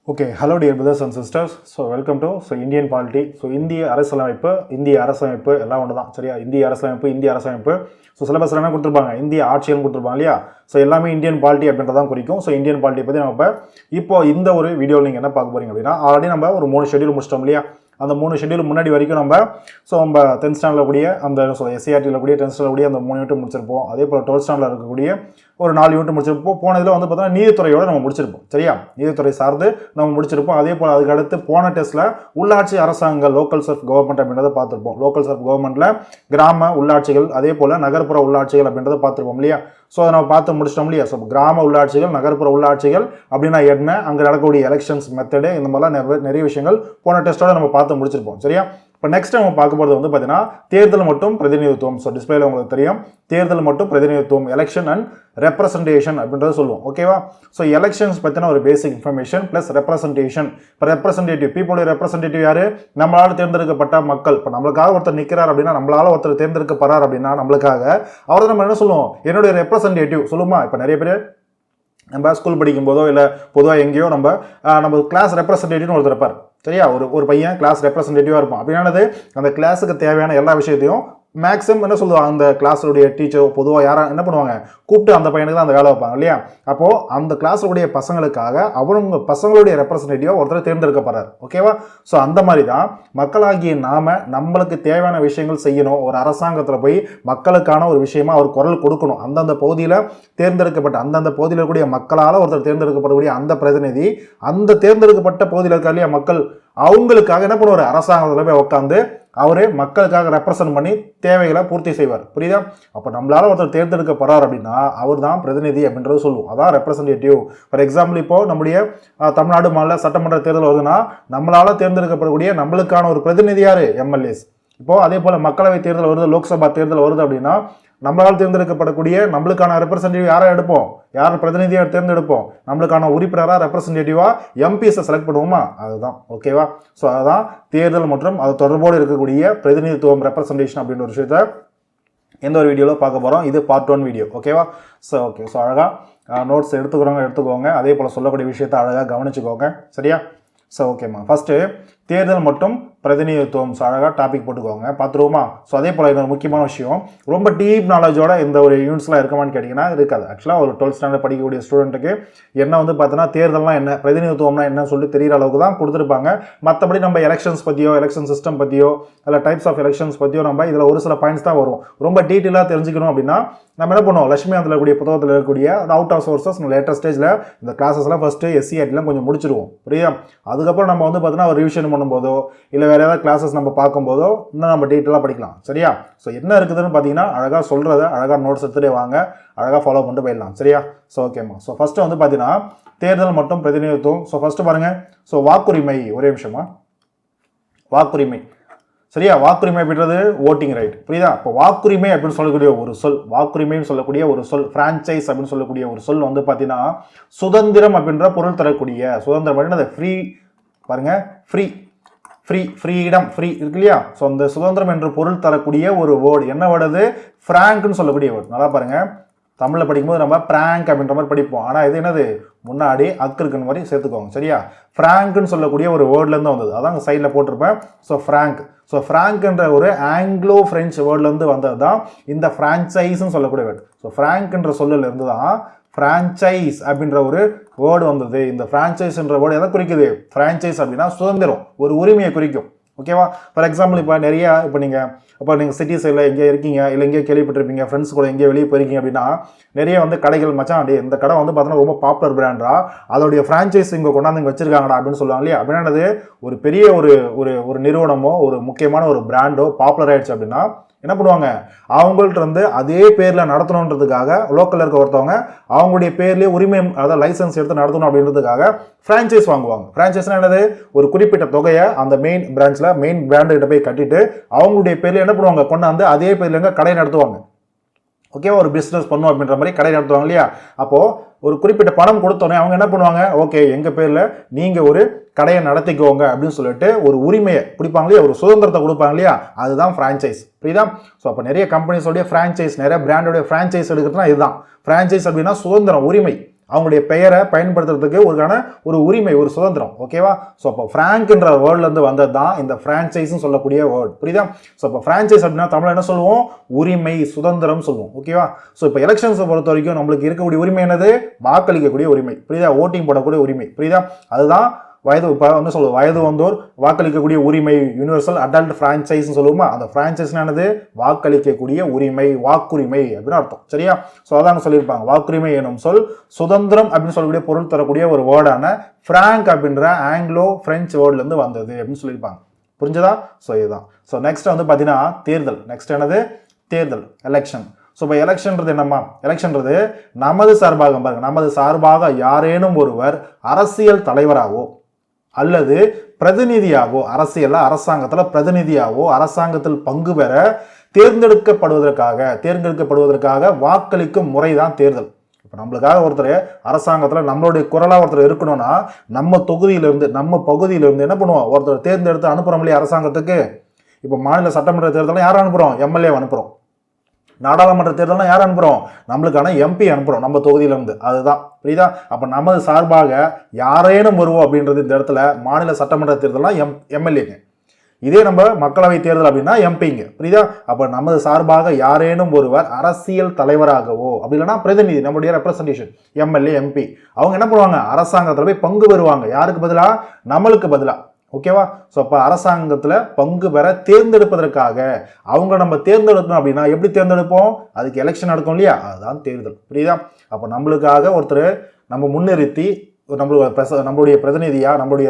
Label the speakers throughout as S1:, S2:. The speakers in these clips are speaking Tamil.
S1: Okay, hello dear brothers and sisters. So welcome to Indian polity. So இந்திய அரசமைப்பு எல்லாம் ஒன்று தான் சரியா. இந்திய அரசமைப்பு ஸோ சிலபஸ் எல்லாமே கொடுத்துருப்பாங்க, இந்திய ஆட்சியல்னு கொடுத்துருப்பாங்க இல்லையா. ஸோ எல்லாமே இந்தியன் பாலிட்டி அப்படின்றதான் குறிக்கும். ஸோ இந்தியன் பாலிட்டி பற்றி நம்ம இப்போ இந்த ஒரு வீடியோவில் நீங்கள் என்ன பார்க்க போறீங்க அப்படின்னா, ஆல்ரெடி நம்ம ஒரு 3 ஷெட்யூல் முடிச்சிட்டோம் இல்லையா. அந்த 3 ஷெட்யூல் முன்னாடி வரைக்கும் நம்ம 10th ஸ்டாண்டர்டில் கூடிய அந்த எஸ்சிஆர்டியில் கூடிய 10th ஸ்டாண்டர்ட் கூடிய அந்த 3 யூனிட் முடிச்சிருப்போம். அதே போல் 12th ஸ்டாண்டர்டில் இருக்கக்கூடிய ஒரு 4 யூனிட் முடிச்சிருப்போம். போன இதில் பார்த்தோன்னா நீதித்துறையோட நம்ம முடிச்சிருப்போம் சரியா. நீதித்துறை சார்ந்து நம்ம முடிச்சிருப்போம். அதே போல் அதுக்கு அடுத்து போன டெஸ்ட்டில் உள்ளாட்சி அரசாங்க லோக்கல் செல்ஃப் கவர்மெண்ட் அப்படின்றத பார்த்துருப்போம். லோக்கல் செல்ஃப் கவர்மெண்ட்டில் கிராம உள்ளாட்சிகள் அதே போல் நகர்ப்புற உள்ளாட்சிகள் அப்படின்றத பார்த்துருப்போம் இல்லையா. ஸோ அதை நம்ம பார்த்து முடிச்சிட்டோம் இல்லையா. ஸோ கிராம உள்ளாட்சிகள் நகர்ப்புற உள்ளாட்சிகள் அப்படின்னா என்ன, அங்கே நடக்கக்கூடிய எலெக்ஷன்ஸ் மெத்தடு, இந்த மாதிரிலாம் நிறைய விஷயங்கள் போன டெஸ்ட்டோட நம்ம பார்த்து முடிச்சிருப்போம் சரியா. இப்போ நெக்ஸ்ட் நம்ம பார்க்க போகிறது பார்த்தீங்கன்னா தேர்தல் மற்றும் பிரதிநிதித்துவம். ஸோ டிஸ்பிளேல உங்களுக்கு தெரியும், தேர்தல் மற்றும் பிரதிநிதித்துவம், எலெக்ஷன் அண்ட் ரெப்ரசன்டேஷன் அப்படின்றத சொல்லுவோம் ஓகேவா. ஸோ எலெக்ஷன்ஸ் பற்றின ஒரு பேசிக் இன்ஃபர்மேஷன் ப்ளஸ் ரெப்ரசன்டேஷன். இப்போ ரெப்ரசன்டேட்டிவ் பீப்புளுடைய ரெப்ரசன்டேட்டிவ் யாரு, நம்மளால் தேர்ந்தெடுக்கப்பட்ட மக்கள். இப்போ நம்மளுக்காக ஒருத்தர் நிற்கிறார் அப்படின்னா, நம்மளால ஒருத்தர் தேர்ந்தெடுக்கப்படுறார் அப்படின்னா நம்மளுக்காக அவரை நம்ம என்ன சொல்லுவோம், என்னுடைய ரெப்ரசன்டேட்டிவ் சொல்லுமா. இப்போ நிறைய பேர் நம்ம ஸ்கூல் படிக்கும் போதோ இல்லை பொதுவாக எங்கேயோ நம்ம கிளாஸ் ரெப்ரசன்டேட்டிவ்னு ஒருத்தர் இருப்பார் சரியா. ஒரு பையன் கிளாஸ் ரெப்ரசன்டேட்டிவாக இருப்பான். அப்படின்னானது அந்த கிளாஸுக்கு தேவையான எல்லா விஷயத்தையும் மேக்ஸிமம் என்ன சொல்லுவாங்க, அந்த கிளாஸுடைய டீச்சர் பொதுவாக யாரும் என்ன பண்ணுவாங்க, கூப்பிட்டு அந்த பையனுக்கு தான் அந்த வேலை வைப்பாங்க இல்லையா. அப்போது அந்த கிளாஸுடைய பசங்களுக்காக அவங்க பசங்களுடைய ரெப்ரசன்டேட்டிவாக ஒருத்தர் தேர்ந்தெடுக்கப்படுறார் ஓகேவா. ஸோ அந்த மாதிரி தான் மக்களாகிய நம்மளுக்கு தேவையான விஷயங்கள் செய்யணும். ஒரு அரசாங்கத்தில் போய் மக்களுக்கான ஒரு விஷயமா அவர் குரல் கொடுக்கணும். அந்தந்த பகுதியில் தேர்ந்தெடுக்கப்பட்ட அந்தந்த பகுதியில் இருக்கக்கூடிய மக்களால் ஒருத்தர் தேர்ந்தெடுக்கப்படக்கூடிய அந்த பிரதிநிதி அந்த தேர்ந்தெடுக்கப்பட்ட பகுதியில் இருக்கா இல்லையா மக்கள், அவங்களுக்காக என்ன பண்ணுவார், அரசாங்கத்தில் போய் உட்காந்து அவரே மக்களுக்காக ரெப்ரசன்ட் பண்ணி தேவைகளை பூர்த்தி செய்வார் புரியுதா. அப்போ நம்மளால ஒருத்தர் தேர்ந்தெடுக்கப்படுறார் அப்படின்னா அவர் தான் பிரதிநிதி அப்படின்றது சொல்லுவோம், அதான் ரெப்ரசன்டேட்டிவ். ஃபார் எக்ஸாம்பிள் இப்போ நம்முடைய தமிழ்நாடு மாநில சட்டமன்ற தேர்தல் வருதுன்னா நம்மளால தேர்ந்தெடுக்கப்படக்கூடிய நம்மளுக்கான ஒரு பிரதிநிதி யாரு, எம்எல்ஏஸ். இப்போ அதே போல மக்களவை தேர்தல் வருது, லோக்சபா தேர்தல் வருது அப்படின்னா நம்மளால் தேர்ந்தெடுக்கப்படக்கூடிய நம்மளுக்கான ரெப்ரசன்டேட்டிவ் யாரை எடுப்போம், யார் பிரதிநிதியாக தேர்ந்தெடுப்போம், நம்மளுக்கான உறுப்பினராக ரெப்ரசன்டேட்டிவாக எம்பிஸை செலக்ட் பண்ணுவோமா, அதுதான் ஓகேவா. ஸோ அதுதான் தேர்தல் மற்றும் அது தொடர்போடு இருக்கக்கூடிய பிரதிநிதித்துவம் ரெப்ரசன்டேஷன் அப்படின்ற ஒரு விஷயத்த எந்த ஒரு வீடியோவில் பார்க்க போகிறோம். இது பார்ட் 1 வீடியோ ஓகேவா. ஸோ ஓகே, ஸோ அழகாக நோட்ஸ் எடுத்துக்கோங்க, அதே போல் சொல்லக்கூடிய விஷயத்தை அழகாக கவனிச்சுக்கோங்க சரியா. ஸோ ஓகேம்மா, ஃபஸ்ட்டு தேர்தல் மற்றும் பிரதிநிதித்துவம். ஸோ அழகாக டாபிக் போட்டுக்கோங்க, பார்த்துருவோமா. ஸோ அதே போல் இன்னொரு முக்கியமான விஷயம், ரொம்ப டீப் நாலேஜோட இந்த ஒரு யூனிட்ஸ்லாம் இருக்குமான்னு கேட்டிங்கன்னா இருக்காது. ஆக்சுவலாக ஒரு 12th ஸ்டாண்டர்ட் படிக்கக்கூடிய ஸ்டூடெண்ட்டுக்கு என்ன பார்த்தீங்கன்னா தேர்தல்லாம் என்ன, பிரதிநிதித்துவம்னா என்னன்னு சொல்லி தெரிகிற அளவுக்கு தான் கொடுத்துருப்பாங்க. மற்றபடி நம்ம எலெக்ஷன்ஸ் பற்றியோ எலெக்ஷன் சிஸ்டம் பற்றியோ இல்லை டைப்ஸ் ஆஃப் எலெக்ஷன்ஸ் பற்றியோ நம்ம இதில் ஒரு சில பாயிண்ட்ஸ் தான் வரும். ரொம்ப டீட்டெயிலாக தெரிஞ்சுக்கணும் அப்படின்னா நம்ம என்ன பண்ணுவோம், லட்சுமிகாந்தில் இருக்கக்கூடிய புத்தகத்தில் இருக்கக்கூடிய அவுட் ஆஃப் சோர்சஸ் லேட்டஸ்ட் ஸ்டேஜில் இந்த கிளாஸஸ்லாம் ஃபஸ்ட்டு எஸ்சிஆர்டிலாம் கொஞ்சம் முடிச்சிருவோம் புரியுதா. அதுக்கப்புறம் நம்ம பார்த்தீங்கன்னா ஒரு ரிவிஷன் பண்ணும்போதோ இல்லை வேறு ஏதாவது கிளாஸஸ் நம்ம பார்க்கும்போதோ இன்னும் நம்ம டீட்டெயிலாக படிக்கலாம் சரியா. ஸோ என்ன இருக்குதுன்னு பார்த்தீங்கன்னா அழகாக சொல்கிறத அழகாக நோட்ஸ் எடுத்துகிட்டே வாங்க, அழகாக ஃபாலோ பண்ணிட்டு போயிடலாம் சரியா. ஸோ ஓகேம்மா, ஸோ ஃபஸ்ட்டு பார்த்தீங்கன்னா தேர்தல் மற்றும் பிரதிநிதித்துவம். ஸோ ஃபஸ்ட்டு பாருங்கள், ஸோ வாக்குரிமை, ஒரே விஷயமா வாக்குரிமை சரியா. வாக்குரிமை அப்படின்றது ஓட்டிங் ரைட் புரியுதா. இப்போ வாக்குரிமை அப்படின்னு சொல்லக்கூடிய ஒரு சொல், வாக்குரிமைன்னு சொல்லக்கூடிய ஒரு சொல், ஃப்ரான்ச்சைஸ் அப்படின்னு சொல்லக்கூடிய ஒரு சொல் பார்த்தீங்கன்னா சுதந்திரம் அப்படின்ற பொருள் தரக்கூடிய, சுதந்திரம் அப்படின்றது ஃப்ரீ பாருங்க, ஃப்ரீடம் இருக்கு இல்லையா. ஸோ அந்த சுதந்திரம் என்று பொருள் தரக்கூடிய ஒரு வேர்டு, என்ன வேர்டு அது, ஃப்ராங்க்னு சொல்லக்கூடிய வேர்டு. நல்லா பாருங்க, தமிழில் படிக்கும்போது நம்ம பிராங்க் அப்படின்ற மாதிரி படிப்போம், ஆனால் இது என்னது முன்னாடி அக்கு இருக்குன்னு மாதிரி சேர்த்துக்கோங்க சரியா. ஃப்ராங்க்னு சொல்லக்கூடிய ஒரு வேர்ட்லேருந்து வந்தது, அதான் சைடில் போட்டிருப்பேன். ஸோ ஃப்ராங்க்ன்ற ஒரு ஆங்கிலோ பிரெஞ்சு வேர்ட்லேருந்து வந்தது தான் இந்த ஃப்ரான்ச்சைஸ்ன்னு சொல்லக்கூடிய வேர்டு. ஸோ ஃப்ராங்க்ன்ற சொல்லிலிருந்து தான் ஃப்ரான்ச்சைஸ் அப்படின்ற ஒரு வேர்டு வந்தது. இந்த ஃப்ரான்ச்சைஸ்ன்ற வேர்டு எதை குறிக்குது, ஃப்ரான்ச்சைஸ் அப்படின்னா சுதந்திரம், ஒரு உரிமையை குறிக்கும் ஓகேவா. ஃபார் எக்ஸாம்பிள் இப்போ நீங்கள் சிட்டி சைடில் எங்கேயோ இருக்கீங்க இல்லை எங்கேயோ கேள்விப்பட்டிருப்பீங்க, ஃப்ரெண்ட்ஸ் கூட எங்கேயோ வெளியே போயிருக்கீங்க அப்படின்னா நிறைய கடைகள் மச்சான் அப்படி இந்த கடை பார்த்தீங்கன்னா ரொம்ப பாப்புலர் பிராண்டா, அதோடைய ஃப்ரான்ச்சைஸ் இங்கே கொண்டாந்து இங்கே வச்சிருக்காங்கடா அப்படின்னு சொல்லுவாங்க இல்லையா. அப்படின்னாது ஒரு பெரிய ஒரு நிறுவனமோ ஒரு முக்கியமான ஒரு பிராண்டோ பாப்புலர் ஆயிடுச்சு அப்படின்னா என்ன பண்ணுவாங்க, அவங்கள்ட்ட அதே பேரில் நடத்தணுன்றதுக்காக லோக்கலில் இருக்க ஒருத்தவங்க அவங்களுடைய பேர்லேயே உரிமை அதாவது லைசன்ஸ் எடுத்து நடத்தணும் அப்படின்றதுக்காக ஃப்ரான்ச்சைஸ் வாங்குவாங்க. ஃப்ரான்ச்சைஸ்னா என்னது, ஒரு குறிப்பிட்ட தொகையை அந்த மெயின் பிராண்டுகிட்ட போய் கட்டிட்டு அவங்களுடைய பேரில் என்ன பண்ணுவாங்க, கொண்டாந்து அதே பேர்ல கடை நடத்துவாங்க ஓகேவா. ஒரு பிஸ்னஸ் பண்ணும் அப்படின்ற மாதிரி கடை நடத்துவாங்க இல்லையா. அப்போது ஒரு குறிப்பிட்ட பணம் கொடுத்தோன்னே அவங்க என்ன பண்ணுவாங்க, ஓகே எங்கள் பேரில் நீங்கள் ஒரு கடையை நடத்திக்கோங்க அப்படின்னு சொல்லிட்டு ஒரு உரிமையை கொடுப்பாங்க இல்லையா, ஒரு சுதந்திரத்தை கொடுப்பாங்க இல்லையா, அதுதான் ஃப்ரான்ச்சைஸ் புரியுதா. ஸோ அப்போ நிறைய கம்பெனிஸோடைய ஃப்ரான்ச்சைஸ், நிறைய பிராண்டோடைய ஃப்ரான்ச்சைஸ் எடுக்கிறதுனா இதுதான் ஃப்ரான்ச்சைஸ் அப்படின்னா சுதந்திரம், உரிமை. அவங்களுடைய பெயரை பயன்படுத்துறதுக்கு ஒரு உரிமை, ஒரு சுதந்திரம். ஓகேவா? ஸோ அப்போ ஃப்ராங்க்ன்ற வேர்ட்லேருந்து வந்தது தான் இந்த ஃப்ரான்ச்சைஸ்ன்னு சொல்லக்கூடிய வேர்ட். புரியுதா? ஸோ இப்போ ஃப்ரான்ச்சைஸ் அப்படின்னா தமிழ் என்ன சொல்லுவோம்? உரிமை, சுதந்திரம் சொல்லுவோம். ஓகேவா? ஸோ இப்போ எலெக்ஷன்ஸை பொறுத்த வரைக்கும் நம்மளுக்கு இருக்கக்கூடிய உரிமை என்னது? வாக்களிக்கக்கூடிய உரிமை. புரியுதா? ஓட்டிங் போடக்கூடிய உரிமை. புரியுதா? அதுதான் வயது வந்தோர் வாக்களிக்கக்கூடிய உரிமை, யூனிவர்சல் அடல்ட் பிரான்ச்சைஸ் சொல்லுவோமா? அந்த பிரான்ச்சைஸ்னானது வாக்களிக்கக்கூடிய உரிமை, வாக்குரிமை அப்படின்னு அர்த்தம். சரியா? ஸோ அதான் சொல்லியிருப்பாங்க, வாக்குரிமை எனும் சொல் சுதந்திரம் அப்படின்னு சொல்லக்கூடிய பொருள் தரக்கூடிய ஒரு வேர்டான பிராங்க் அப்படின்ற ஆங்கிலோ பிரெஞ்சு வேர்ட்ல இருந்து வந்தது அப்படின்னு சொல்லியிருப்பாங்க. புரிஞ்சதா? ஸோ இதுதான். ஸோ நெக்ஸ்ட் வந்து பார்த்தீங்கன்னா தேர்தல். நெக்ஸ்ட் என்னது? தேர்தல், எலெக்ஷன். ஸோ இப்போ எலெக்ஷன்றது என்னம்மா? எலெக்ஷன்றது நமது சார்பாக பாருங்க, நமது சார்பாக யாரேனும் ஒருவர் அரசியல் தலைவராகவோ அல்லது பிரதிநிதியாகவோ, அரசாங்கத்தில் பிரதிநிதியாகவோ அரசாங்கத்தில் பங்கு பெற தேர்ந்தெடுக்கப்படுவதற்காக வாக்களிக்கும் முறை தான் தேர்தல். இப்போ நம்மளுக்காக ஒருத்தர் அரசாங்கத்தில் நம்மளுடைய குரலாக ஒருத்தர் இருக்கணும்னா நம்ம தொகுதியிலிருந்து, நம்ம பகுதியிலிருந்து என்ன பண்ணுவோம்? ஒருத்தர் தேர்ந்தெடுத்து அனுப்புறோம் இல்லையா அரசாங்கத்துக்கு. இப்போ மாநில சட்டமன்ற தேர்தலில் யாரை அனுப்புகிறோம்? எம்எல்ஏ அனுப்புகிறோம். நாடாளுமன்ற தேர்தல்னா யார் அனுப்புகிறோம்? நம்மளுக்கான எம்பி அனுப்புகிறோம் நம்ம தொகுதியிலேருந்து. அதுதான். புரியுதா? அப்போ நமது சார்பாக யாரேனும் வருவோம் அப்படின்றது இந்த இடத்துல மாநில சட்டமன்ற தேர்தல்லாம் எம்எல்ஏங்க. இதே நம்ம மக்களவை தேர்தல் அப்படின்னா எம்பிங்க. புரியுதா? அப்போ நமது சார்பாக யாரேனும் ஒருவர் அரசியல் தலைவராகவோ அப்படி இல்லைன்னா பிரதிநிதி, நம்மளுடைய ரெப்ரசன்டேஷன், எம்எல்ஏ, எம்பி, அவங்க என்ன பண்ணுவாங்க? அரசாங்கத்தில் போய் பங்கு பெறுவாங்க. யாருக்கு பதிலாக? நம்மளுக்கு பதிலாக. ஓகேவா? ஸோ அப்போ அரசாங்கத்தில் பங்கு பெற தேர்ந்தெடுப்பதற்காக அவங்க நம்ம தேர்ந்தெடுக்கணும். அப்படின்னா எப்படி தேர்ந்தெடுப்போம்? அதுக்கு எலெக்ஷன் நடக்கும் இல்லையா? அதுதான் தேர்தல். புரியுதா? அப்போ நம்மளுக்காக ஒருத்தர் நம்ம முன்னிறுத்தி நம்மளுடைய பிரதிநிதியா, நம்மளுடைய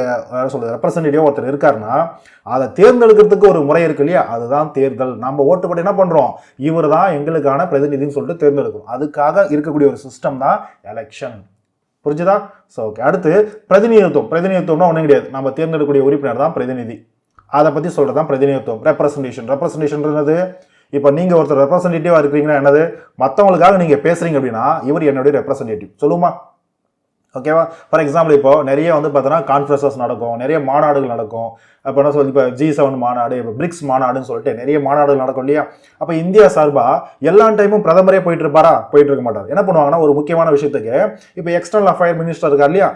S1: ரெப்ரசன்டேட்டிவா ஒருத்தர் இருக்காருன்னா அதை தேர்ந்தெடுக்கிறதுக்கு ஒரு முறை இருக்கு இல்லையா? அதுதான் தேர்தல். நம்ம ஓட்டு போட்டு என்ன பண்றோம்? இவர் தான் எங்களுக்கான பிரதிநிதின்னு சொல்லிட்டு தேர்ந்தெடுக்கும். அதுக்காக இருக்கக்கூடிய ஒரு சிஸ்டம் தான் எலெக்ஷன். புரிஞ்சுதா? So okay. அடுத்து பிரதிநிதித்துவம்னா ஒன்றும் கிடையாது. நம்ம தேர்ந்தெடுக்கக்கூடிய உறுப்பினர் தான் பிரதிநிதி. அதை பற்றி சொல்கிறது தான் பிரதிநிதித்துவம். ரெப்ரசன்டேஷன்ன்றது இப்போ நீங்கள் ஒருத்தர் ரெப்ரசன்டேட்டிவாக இருக்கிறீங்கன்னா என்னது? மற்றவங்களுக்காக நீங்கள் பேசுகிறீங்க அப்படின்னா இவர் என்னுடைய ரெப்ரசன்டேட்டிவ். சொல்லுமா? ஓகேவா? ஃபார் எக்ஸாம்பிள் இப்போ நிறைய வந்து பார்த்தோன்னா கான்ஃபரன்சஸ் நடக்கும், நிறைய மாநாடுகள் நடக்கும். அப்போ என்ன சொல்லி இப்போ G7 மாநாடு, இப்போ பிரிக்ஸ் மாநாடுன்னு சொல்லிட்டு நிறைய மாநாடுகள் நடக்கும் இல்லையா? அப்போ இந்தியா சார்பாக எல்லா டைமும் பிரதமரே போயிட்டு இருக்க மாட்டார். என்ன பண்ணுவாங்கன்னா ஒரு முக்கியமான விஷயத்துக்கு இப்போ எக்ஸ்டர்னல் அஃபேர் மினிஸ்டர் இருக்கார் இல்லையா?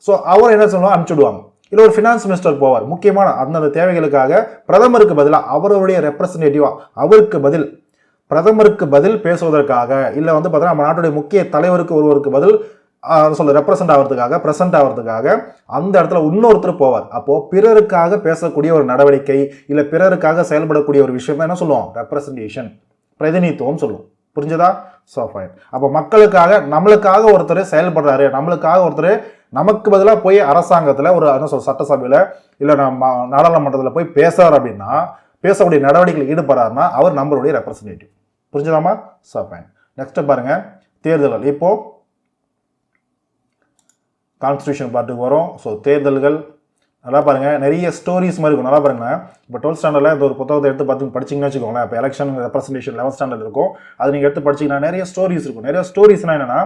S1: ஸோ அவர் என்ன சொல்லுவாங்க? அனுப்பிச்சுடுவாங்க. இல்லை ஒரு ஃபினான்ஸ் மினிஸ்டர் போவார். முக்கியமான அந்தந்த தேவைகளுக்காக பிரதமருக்கு பதிலாக அவருடைய ரெப்ரசன்டேட்டிவா பிரதமருக்கு பதில் பேசுவதற்காக, இல்லை வந்து பார்த்தோன்னா நம்ம நாட்டுடைய முக்கிய தலைவருக்கு ஒருவருக்கு பதில் ரெப்ரசன்ட் ஆகிறதுக்காக அந்த இடத்துல இன்னொருத்தர் போவார். அப்போ பிறருக்காக பேசக்கூடிய ஒரு நடவடிக்கை, இல்லை பிறருக்காக செயல்படக்கூடிய ஒரு விஷயம் என்ன சொல்லுவோம்? ரெப்ரசன்டேஷன், பிரதிநிதித்துவம் சொல்லுவோம். புரிஞ்சதா? So fine. அப்போ நம்மளுக்காக ஒருத்தர் செயல்படுறாரு, நமக்கு பதிலாக போய் அரசாங்கத்தில் ஒரு சட்டசபையில் இல்லை நாடாளுமன்றத்தில் போய் பேசுறாரு அப்படின்னா, பேசக்கூடிய நடவடிக்கைகள் ஈடுபடுறாருன்னா அவர் நம்மளுடைய ரெப்ரசன்டேட்டிவ். புரிஞ்சுதாமா? So fine. நெக்ஸ்ட் பாருங்க, தேர்தல்கள். இப்போ கான்ஸ்டியூஷன் பார்ட்டுக்கு வரும். ஸோ தேர்தல்கள் நல்லா பாருங்கள், நிறைய ஸ்டோரிஸ் மாதிரி இருக்கும். நல்லா பாருங்கள், இப்போ 12th ஸ்டாண்டர்டில் இந்த ஒரு புத்தகத்தை எடுத்து படிச்சிங்கன்னு வச்சுக்கோங்களேன். இப்போ எலெக்ஷன் ரெப்ரசன்டேஷன் 11th ஸ்டாண்டர்ட் இருக்கும். அது நீங்கள் எடுத்து படிச்சிங்கன்னா நிறைய ஸ்டோரிஸ் இருக்கும். நிறைய ஸ்டோரிஸ்னால் என்னென்னா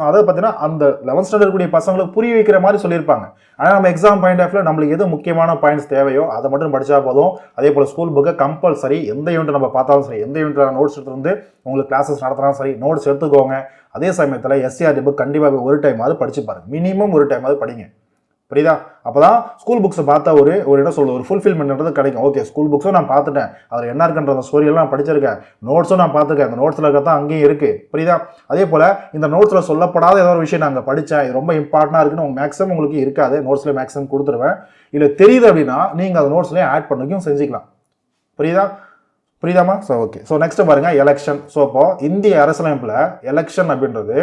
S1: அதை பார்த்தீங்கன்னா அந்த 11th ஸ்டாண்டர்ட் கூடிய பசங்களுக்கு புரிய வைக்கிற மாதிரி சொல்லியிருப்பாங்க. ஆனால் நம்ம எக்ஸாம் பாயிண்ட் ஆஃப் வியூ நம்மளுக்கு எது முக்கியமான பாயிண்ட்ஸ் தேவையோ அதை மட்டும் படித்தா போதும். அதே போல் ஸ்கூல் புக்கை கம்பல்சரி எந்த யூனிட் நம்ம பார்த்தாலும் சரி, எந்த யூனிட் நோட்ஸ் எடுத்துருந்து உங்களுக்கு கிளாஸஸ் நடத்தினாலும் சரி, நோட்ஸ் எடுத்துக்கோங்க. அதே சமயத்தில் SCRT புக் கண்டிப்பாக ஒரு டைமாவது படிச்சு பாருங்க. மினிமம் ஒரு டைமாவது படிங்க. புரியுதா? அப்போதான் ஸ்கூல் புக்ஸை பார்த்தா ஒரு என்ன சொல்லுவது, ஒரு ஃபுல்ஃபில்மெண்ட்ன்றது கிடைக்கும். ஓகே, ஸ்கூல் புக்ஸும் நான் பார்த்துட்டேன், அதில் என்ன இருக்குன்ற அந்த ஸ்டோரியெல்லாம் நான் படிச்சிருக்கேன், நோட்ஸும் நான் பார்த்துருக்கேன், அந்த நோட்ஸில் இருக்க தான் அங்கேயும் இருக்குது. புரியுதா? அதே போல் இந்த நோட்ஸில் சொல்லப்படாத ஏதோ ஒரு விஷயம் நாங்கள் படித்தேன், இது ரொம்ப இம்பார்ட்டண்டாக இருக்குன்னு மேக்ஸிமம் உங்களுக்கு இருக்காது. நோட்ஸில் மேக்ஸிமம் கொடுத்துருவேன். இல்லை தெரியுது அப்படின்னா நீங்கள் அந்த நோட்ஸ்லேயே ஆட் பண்ணிக்கும் செஞ்சுக்கலாம். புரியுதாமா? So okay. ஸோ நெக்ஸ்ட் பாருங்கள், எலெக்ஷன். ஸோ இப்போ இந்திய அரசியலமைப்பில் எலெக்ஷன் அப்படின்றது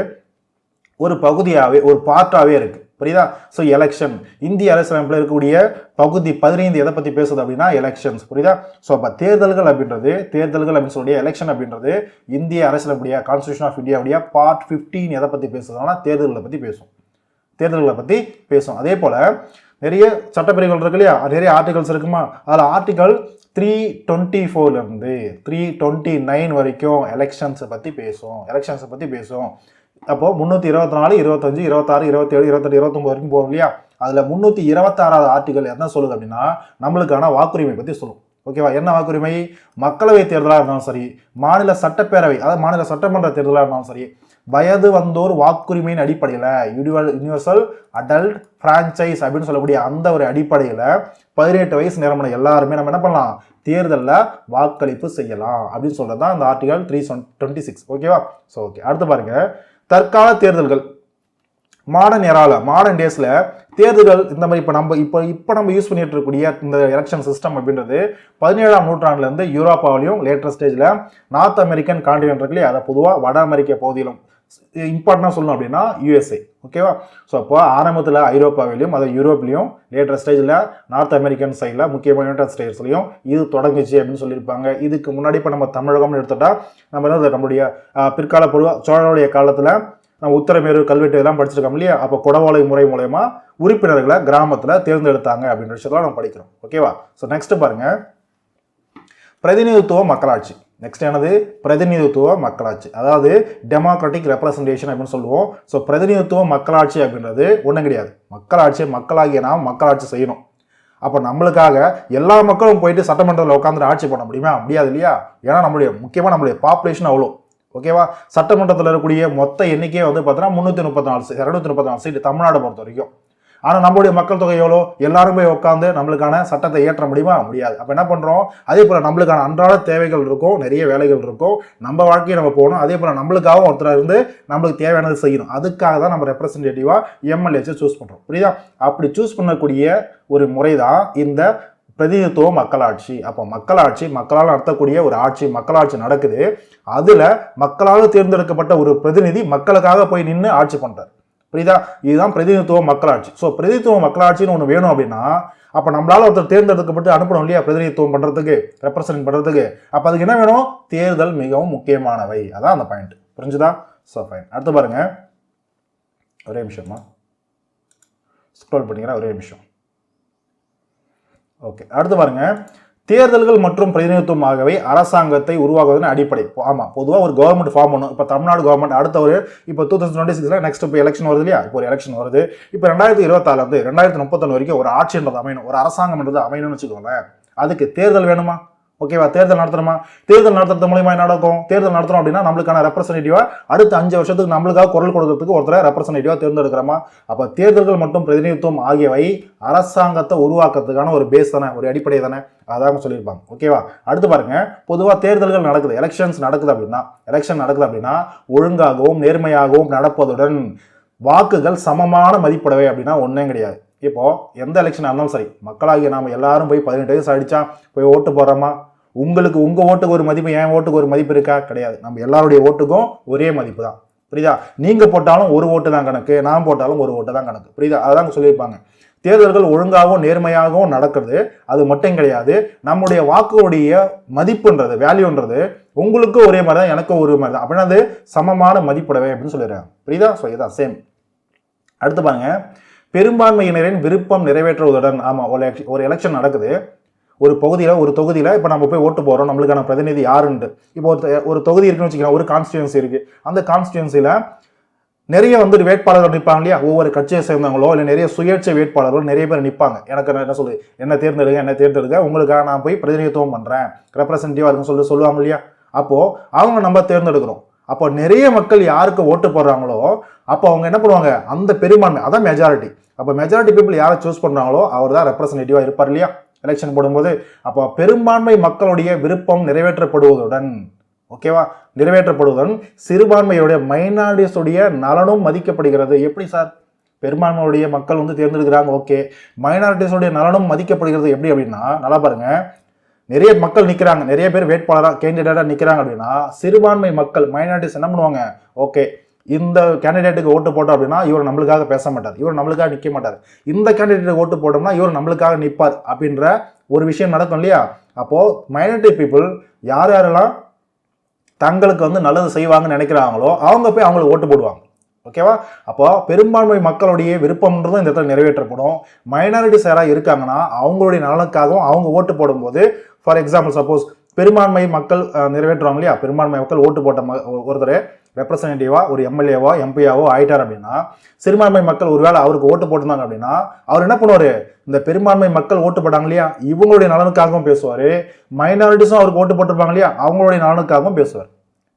S1: ஒரு பகுதியாகவே, ஒரு பார்ட்டாகவே இருக்குது. புரியுதா? ஸோ எலெக்ஷன் இந்திய அரசியலமைப்பில் இருக்கக்கூடிய பகுதி 15 எதை பற்றி பேசுது அப்படின்னா எலெக்ஷன்ஸ். புரியுதா? ஸோ அப்போ தேர்தல்கள் அப்படின்னு சொல்லி எலெக்ஷன் அப்படின்றது இந்திய அரசியலமைப்புடைய கான்ஸ்டியூஷன் ஆஃப் இந்தியாவுடைய பார்ட் 15 எதை பற்றி பேசுதுன்னா தேர்தல்களை பற்றி பேசும். அதே போல் நிறைய சட்டப்பிரிவுகள் இருக்கு இல்லையா? நிறைய ஆர்டிகல்ஸ் இருக்குமா? அதில் ஆர்டிகல் 324 329 வரைக்கும் எலெக்ஷன்ஸை பற்றி பேசும். அப்போ 324, 25, 26, 27, 28, 29 வரைக்கும் போகும் இல்லையா? அதில் 326வது ஆர்டிகல் என்ன சொல்லுது அப்படின்னா நம்மளுக்கான வாக்குரிமை பற்றி சொல்லும். ஓகேவா? என்ன வாக்குரிமை? மக்களவை தேர்தலாக இருந்தாலும் சரி, மாநில சட்டப்பேரவை அதாவது மாநில சட்டமன்ற தேர்தலாக இருந்தாலும் சரி, வயது வந்தோர் வாக்குரிமையின் அடிப்படையில் யூனிவர்சல் அடல்ட் பிரான்ச்சைஸ் அப்படின்னு சொல்லக்கூடிய அந்த ஒரு அடிப்படையில் 18 வயசு நிரம்பின எல்லாருமே நம்ம என்ன பண்ணலாம்? தேர்தலில் வாக்களிப்பு செய்யலாம் அப்படின்னு சொல்றது தான் இந்த ஆர்டிகல் 326. ஓகேவா? ஸோ ஓகே, அடுத்து பாருங்க, தற்கால தேர்தல்கள். மாடர்ன் டேஸ்ல தேர்தல்கள் இந்த மாதிரி இப்போ நம்ம யூஸ் பண்ணிட்டு இருக்கக்கூடிய இந்த எலெக்ஷன் சிஸ்டம் அப்படின்றது 17ஆம் நூற்றாண்டுல இருந்து யூரோப்பாவிலையும் லேட்டர் ஸ்டேஜ்ல நார்த் அமெரிக்கன் கான்டினென்ட் இருக்குல்லையே, அதை பொதுவாக வட அமெரிக்க பகுதியிலும் இம்பார்ட்டன்டாக சொல்லணும் அப்படின்னா USA. ஓகேவா? ஸோ அப்போ ஆரம்பத்தில் ஐரோப்பாவிலையும் அதை யூரோப்லையும் லேட்டர் ஸ்டேஜில் நார்த் அமெரிக்கன் சைடில் முக்கியமான யுனைடெட் ஸ்டேட்ஸ்லையும் இது தொடங்குச்சு அப்படின்னு சொல்லியிருப்பாங்க. இதுக்கு முன்னாடி இப்போ நம்ம தமிழகம்னு எடுத்துட்டா நம்ம என்ன நம்மளுடைய பிற்கால சோழனுடைய காலத்தில் நம்ம உத்தரமேரு கல்வெட்டு எல்லாம் படிச்சிருக்கோம் இல்லையா? அப்போ குடவோலை முறை மூலயமா உறுப்பினர்களை கிராமத்தில் தேர்ந்தெடுத்தாங்க அப்படின்ற விஷயத்தெல்லாம் நம்ம படிக்கிறோம். ஓகேவா? ஸோ நெக்ஸ்ட் பாருங்க, பிரதிநிதித்துவ மக்களாட்சி. நெக்ஸ்ட் என்னது? பிரதிநிதித்துவ மக்களாட்சி, அதாவது டெமோக்ராட்டிக் ரெப்ரசன்டேஷன் அப்படின்னு சொல்லுவோம். ஸோ பிரதிநிதித்துவ மக்களாட்சி அப்படின்றது ஒன்றும் கிடையாது. மக்களாட்சி, மக்களாகிய நாம் மக்களாட்சி செய்யணும். அப்போ நம்மளுக்காக எல்லா மக்களும் போயிட்டு சட்டமன்றத்தில் உட்காந்துட்டு ஆட்சி பண்ண முடியுமா? முடியாது இல்லையா? ஏன்னா முக்கியமாக நம்மளுடைய பாப்புலேஷன் அவ்வளோ. ஓகேவா? சட்டமன்றத்தில் இருக்கக்கூடிய மொத்த எண்ணிக்கையே வந்து பார்த்தீங்கன்னா 234 சீட்டு தமிழ்நாடு பொறுத்த வரைக்கும். ஆனால் நம்மளுடைய மக்கள் தொகை எவ்வளோ? எல்லாரும் போய் உட்காந்து நம்மளுக்கான சட்டத்தை இயற்ற முடியுமா? முடியாது. அப்போ என்ன பண்ணுறோம்? அதே போல் நம்மளுக்கான அன்றாட தேவைகள் இருக்கும், நிறைய வேலைகள் இருக்கும், நம்ம வாழ்க்கையை நம்ம போகணும். அதே போல் நம்மளுக்காகவும் ஒருத்தர் இருந்து நம்மளுக்கு தேவையானது செய்யணும். அதுக்காக தான் நம்ம ரெப்ரசன்டேட்டிவாக எம்எல்ஏஸை சூஸ் பண்ணுறோம். புரியுதா? அப்படி சூஸ் பண்ணக்கூடிய ஒரு முறை தான் இந்த பிரதிநிதித்துவ மக்களாட்சி. அப்போ மக்களாட்சி, மக்களால் நடத்தக்கூடிய ஒரு ஆட்சி, மக்களாட்சி நடக்குது. அதுல மக்களால் தேர்ந்தெடுக்கப்பட்ட ஒரு பிரதிநிதி மக்களுக்காக போய் நின்று ஆட்சி பண்றாரு. புரியுதா? இதுதான் பிரதிநிதித்துவ மக்களாட்சி. ஸோ பிரதிநிதித்துவ மக்களாட்சின்னு ஒன்று வேணும் அப்படின்னா அப்போ நம்மளால ஒருத்தர் தேர்ந்தெடுக்கப்பட்டு அனுப்பணும் இல்லையா? பிரதிநிதித்துவம் பண்றதுக்கு, ரெப்ரசன்ட் பண்றதுக்கு. அப்போ அதுக்கு என்ன வேணும்? தேர்தல் மிகவும் முக்கியமானவை. அதான் அந்த பாயிண்ட். புரிஞ்சுதா? So fine. அடுத்து பாருங்க, ஒரே நிமிஷமா ஸ்க்ரோல் பண்ணிக்கிறேன், ஒரே நிமிஷம். ஓகே, அடுத்து பாருங்க, தேர்தல்கள் மற்றும் பிரதிநிதித்துவம் ஆகவே அரசாங்கத்தை உருவாக்குவதன் அடிப்படை. ஆமாம், பொதுவாக ஒரு கவர்மெண்ட் ஃபார்ம் பண்ணும். இப்போ தமிழ்நாடு கவர்மெண்ட் அடுத்த ஒரு இப்போ 2026 நெக்ஸ்ட் இப்போ எலெக்ஷன் வருது இல்லையா? இப்போ ஒரு எலெக்ஷன் வருது. இப்போ 2024 2031 வரைக்கும் ஒரு ஆட்சின்றது அமையணும், ஒரு அரசாங்கம்ன்றது அமையணும்னு வச்சுக்கோங்களேன். அதுக்கு தேர்தல் வேணுமா? ஓகேவா? தேர்தல் நடத்தணுமா? தேர்தல் நடத்துறது மூலியமா என்ன நடக்கும்? தேர்தல் நடத்தணும் அப்படின்னா நம்மளுக்கான ரெப்ரசன்டேட்டிவா அடுத்த 5 வருஷத்துக்கு நம்மளுக்காக குரல் கொடுக்கறதுக்கு ஒருத்தரை ரெப்ரசன்டேட்டிவா தேர்ந்தெடுக்கிறோமா? அப்ப தேர்தல்கள் மற்றும் பிரதிநிதித்துவம் ஆகியவை அரசாங்கத்தை உருவாக்குறதுக்கான ஒரு பேஸ் தானே, ஒரு அடிப்படை தானே. அதான் சொல்லியிருப்பாங்க. ஓகேவா? அடுத்து பாருங்க, பொதுவாக தேர்தல்கள் நடக்குது, எலெக்ஷன் நடக்குது அப்படின்னா ஒழுங்காகவும் நேர்மையாகவும் நடப்பதுடன் வாக்குகள் சமமான மதிப்படவை அப்படின்னா ஒன்றும் கிடையாது. இப்போ எந்த எலெக்ஷன் இருந்தாலும் சரி, மக்களாகிய நாம எல்லாரும் போய் 18 வயசு அடிச்சா போய் ஓட்டு போடுறோமா? உங்களுக்கு உங்க ஓட்டுக்கு ஒரு மதிப்பு, என் ஓட்டுக்கு ஒரு மதிப்பு இருக்கா? கிடையாது. நம்ம எல்லாருடைய ஓட்டுக்கும் ஒரே மதிப்பு தான். புரியுதா? நீங்க போட்டாலும் ஒரு ஓட்டு தான் கணக்கு, நான் போட்டாலும் ஒரு ஓட்டு தான் கணக்கு. புரியுதா? அதான் சொல்லியிருப்பாங்க. தேர்தல்கள் ஒழுங்காகவும் நேர்மையாகவும் நடக்கிறது அது மட்டும் கிடையாது, நம்முடைய வாக்குடைய மதிப்புன்றது, வேல்யூன்றது உங்களுக்கு ஒரே மாதிரி தான், எனக்கும் ஒரே மாதிரி தான். அப்படின்னா அது சமமான மதிப்புடவை அப்படின்னு சொல்லிடுறாங்க. புரியுதா? ஸோ இதான் சேம். அடுத்து பாருங்க, பெரும்பான்மையினரின் விருப்பம் நிறைவேற்றுவதுடன். ஆமா, ஒரு எலெக்ஷன் நடக்குது, ஒரு தொகுதியில் இப்போ நம்ம போய் ஓட்டு போகிறோம், நம்மளுக்கான பிரதிநிதி யாருன்ட்டு. இப்போ ஒரு தொகுதி இருக்குன்னு வச்சுக்கலாம், ஒரு கான்ஸ்டியூன்சி இருக்கு. அந்த கான்ஸ்டியூன்சியில் நிறைய வேட்பாளர்கள் நிற்பாங்க இல்லையா? ஒவ்வொரு கட்சியை சேர்ந்தவங்களோ இல்லை நிறைய சுயேட்சை வேட்பாளர்களோ நிறைய பேர் நிற்பாங்க. எனக்கு என்ன சொல்லுது, என்ன தேர்ந்தெடுக்க உங்களுக்காக நான் போய் பிரதிநிதித்துவம் பண்ணுறேன், ரெப்ரசன்டேட்டிவாக இருக்குன்னு சொல்லுவாங்க இல்லையா? அப்போது அவங்க நம்ம தேர்ந்தெடுக்கிறோம். அப்போ நிறைய மக்கள் யாருக்கு ஓட்டு போடுறாங்களோ அப்போ அவங்க என்ன பண்ணுவாங்க, அந்த பெரும்பான்மை, அதான் மெஜாரிட்டி. அப்போ மெஜாரிட்டி பீப்புள் யாரை சூஸ் பண்ணுறாங்களோ அவர் தான் ரெப்ரசன்டேட்டிவாக இருப்பார் இல்லையா எலெக்ஷன் போடும்போது. அப்போ பெரும்பான்மை மக்களுடைய விருப்பம் நிறைவேற்றப்படுவதுடன், ஓகேவா, நிறைவேற்றப்படுவதுடன் சிறுபான்மையுடைய மைனாரிட்டிஸுடைய நலனும் மதிக்கப்படுகிறது. எப்படி சார்? பெரும்பான்மையுடைய மக்கள் தேர்ந்தெடுக்கிறாங்க, ஓகே, மைனாரிட்டிஸுடைய நலனும் மதிக்கப்படுகிறது எப்படி அப்படின்னா, நல்லா பாருங்க, நிறைய மக்கள் நிற்கிறாங்க, நிறைய பேர் வேட்பாளராக கேண்டிடேட்டாக நிற்கிறாங்க அப்படின்னா சிறுபான்மை மக்கள் மைனாரிட்டிஸ் என்ன பண்ணுவாங்க, ஓகே இந்த கேண்டிடேட்டுக்கு ஓட்டு போட்டோம் அப்படின்னா இவர் நம்மளுக்காக பேச மாட்டார், இவர் நம்மளுக்காக நிற்க மாட்டார், இந்த கேண்டிடேட்டுக்கு ஓட்டு போட்டோம்னா இவர் நம்மளுக்காக நிற்பார் அப்படின்ற ஒரு விஷயம் நடக்கும் இல்லையா? அப்போது மைனாரிட்டி பீப்புள் யாரெல்லாம் தங்களுக்கு நல்லது செய்வாங்கன்னு நினைக்கிறாங்களோ அவங்க போய் அவங்களுக்கு ஓட்டு போடுவாங்க. ஓகேவா? அப்போ பெரும்பான்மை மக்களுடைய விருப்பம்ன்றதும் இந்த இடத்துல நிறைவேற்றப்படும். மைனாரிட்டிஸ் யாராவது இருக்காங்கன்னா அவங்களுடைய நலனுக்காகவும் அவங்க ஓட்டு போடும்போது, ஃபார் எக்ஸாம்பிள் சப்போஸ் பெரும்பான்மை மக்கள் நிறைவேற்றுவாங்க இல்லையா? பெரும்பான்மை மக்கள் ஓட்டு போட்ட ஒருத்தர் ரெப்ரசன்டேட்டிவா ஒரு எம்எல்ஏவோ எம்பியாவோ ஆயிட்டார் அப்படின்னா சிறுபான்மை மக்கள் ஒருவேளை அவருக்கு ஓட்டு போட்டிருந்தாங்க அப்படின்னா அவர் என்ன பண்ணுவாரு, இந்த பெரும்பான்மை மக்கள் ஓட்டு போட்டாங்க இல்லையா இவங்களுடைய நலனுக்காகவும் பேசுவாரு, மைனாரிட்டிஸும் அவருக்கு ஓட்டு போட்டிருப்பாங்க இல்லையா அவங்களுடைய நலனுக்காகவும் பேசுவார்.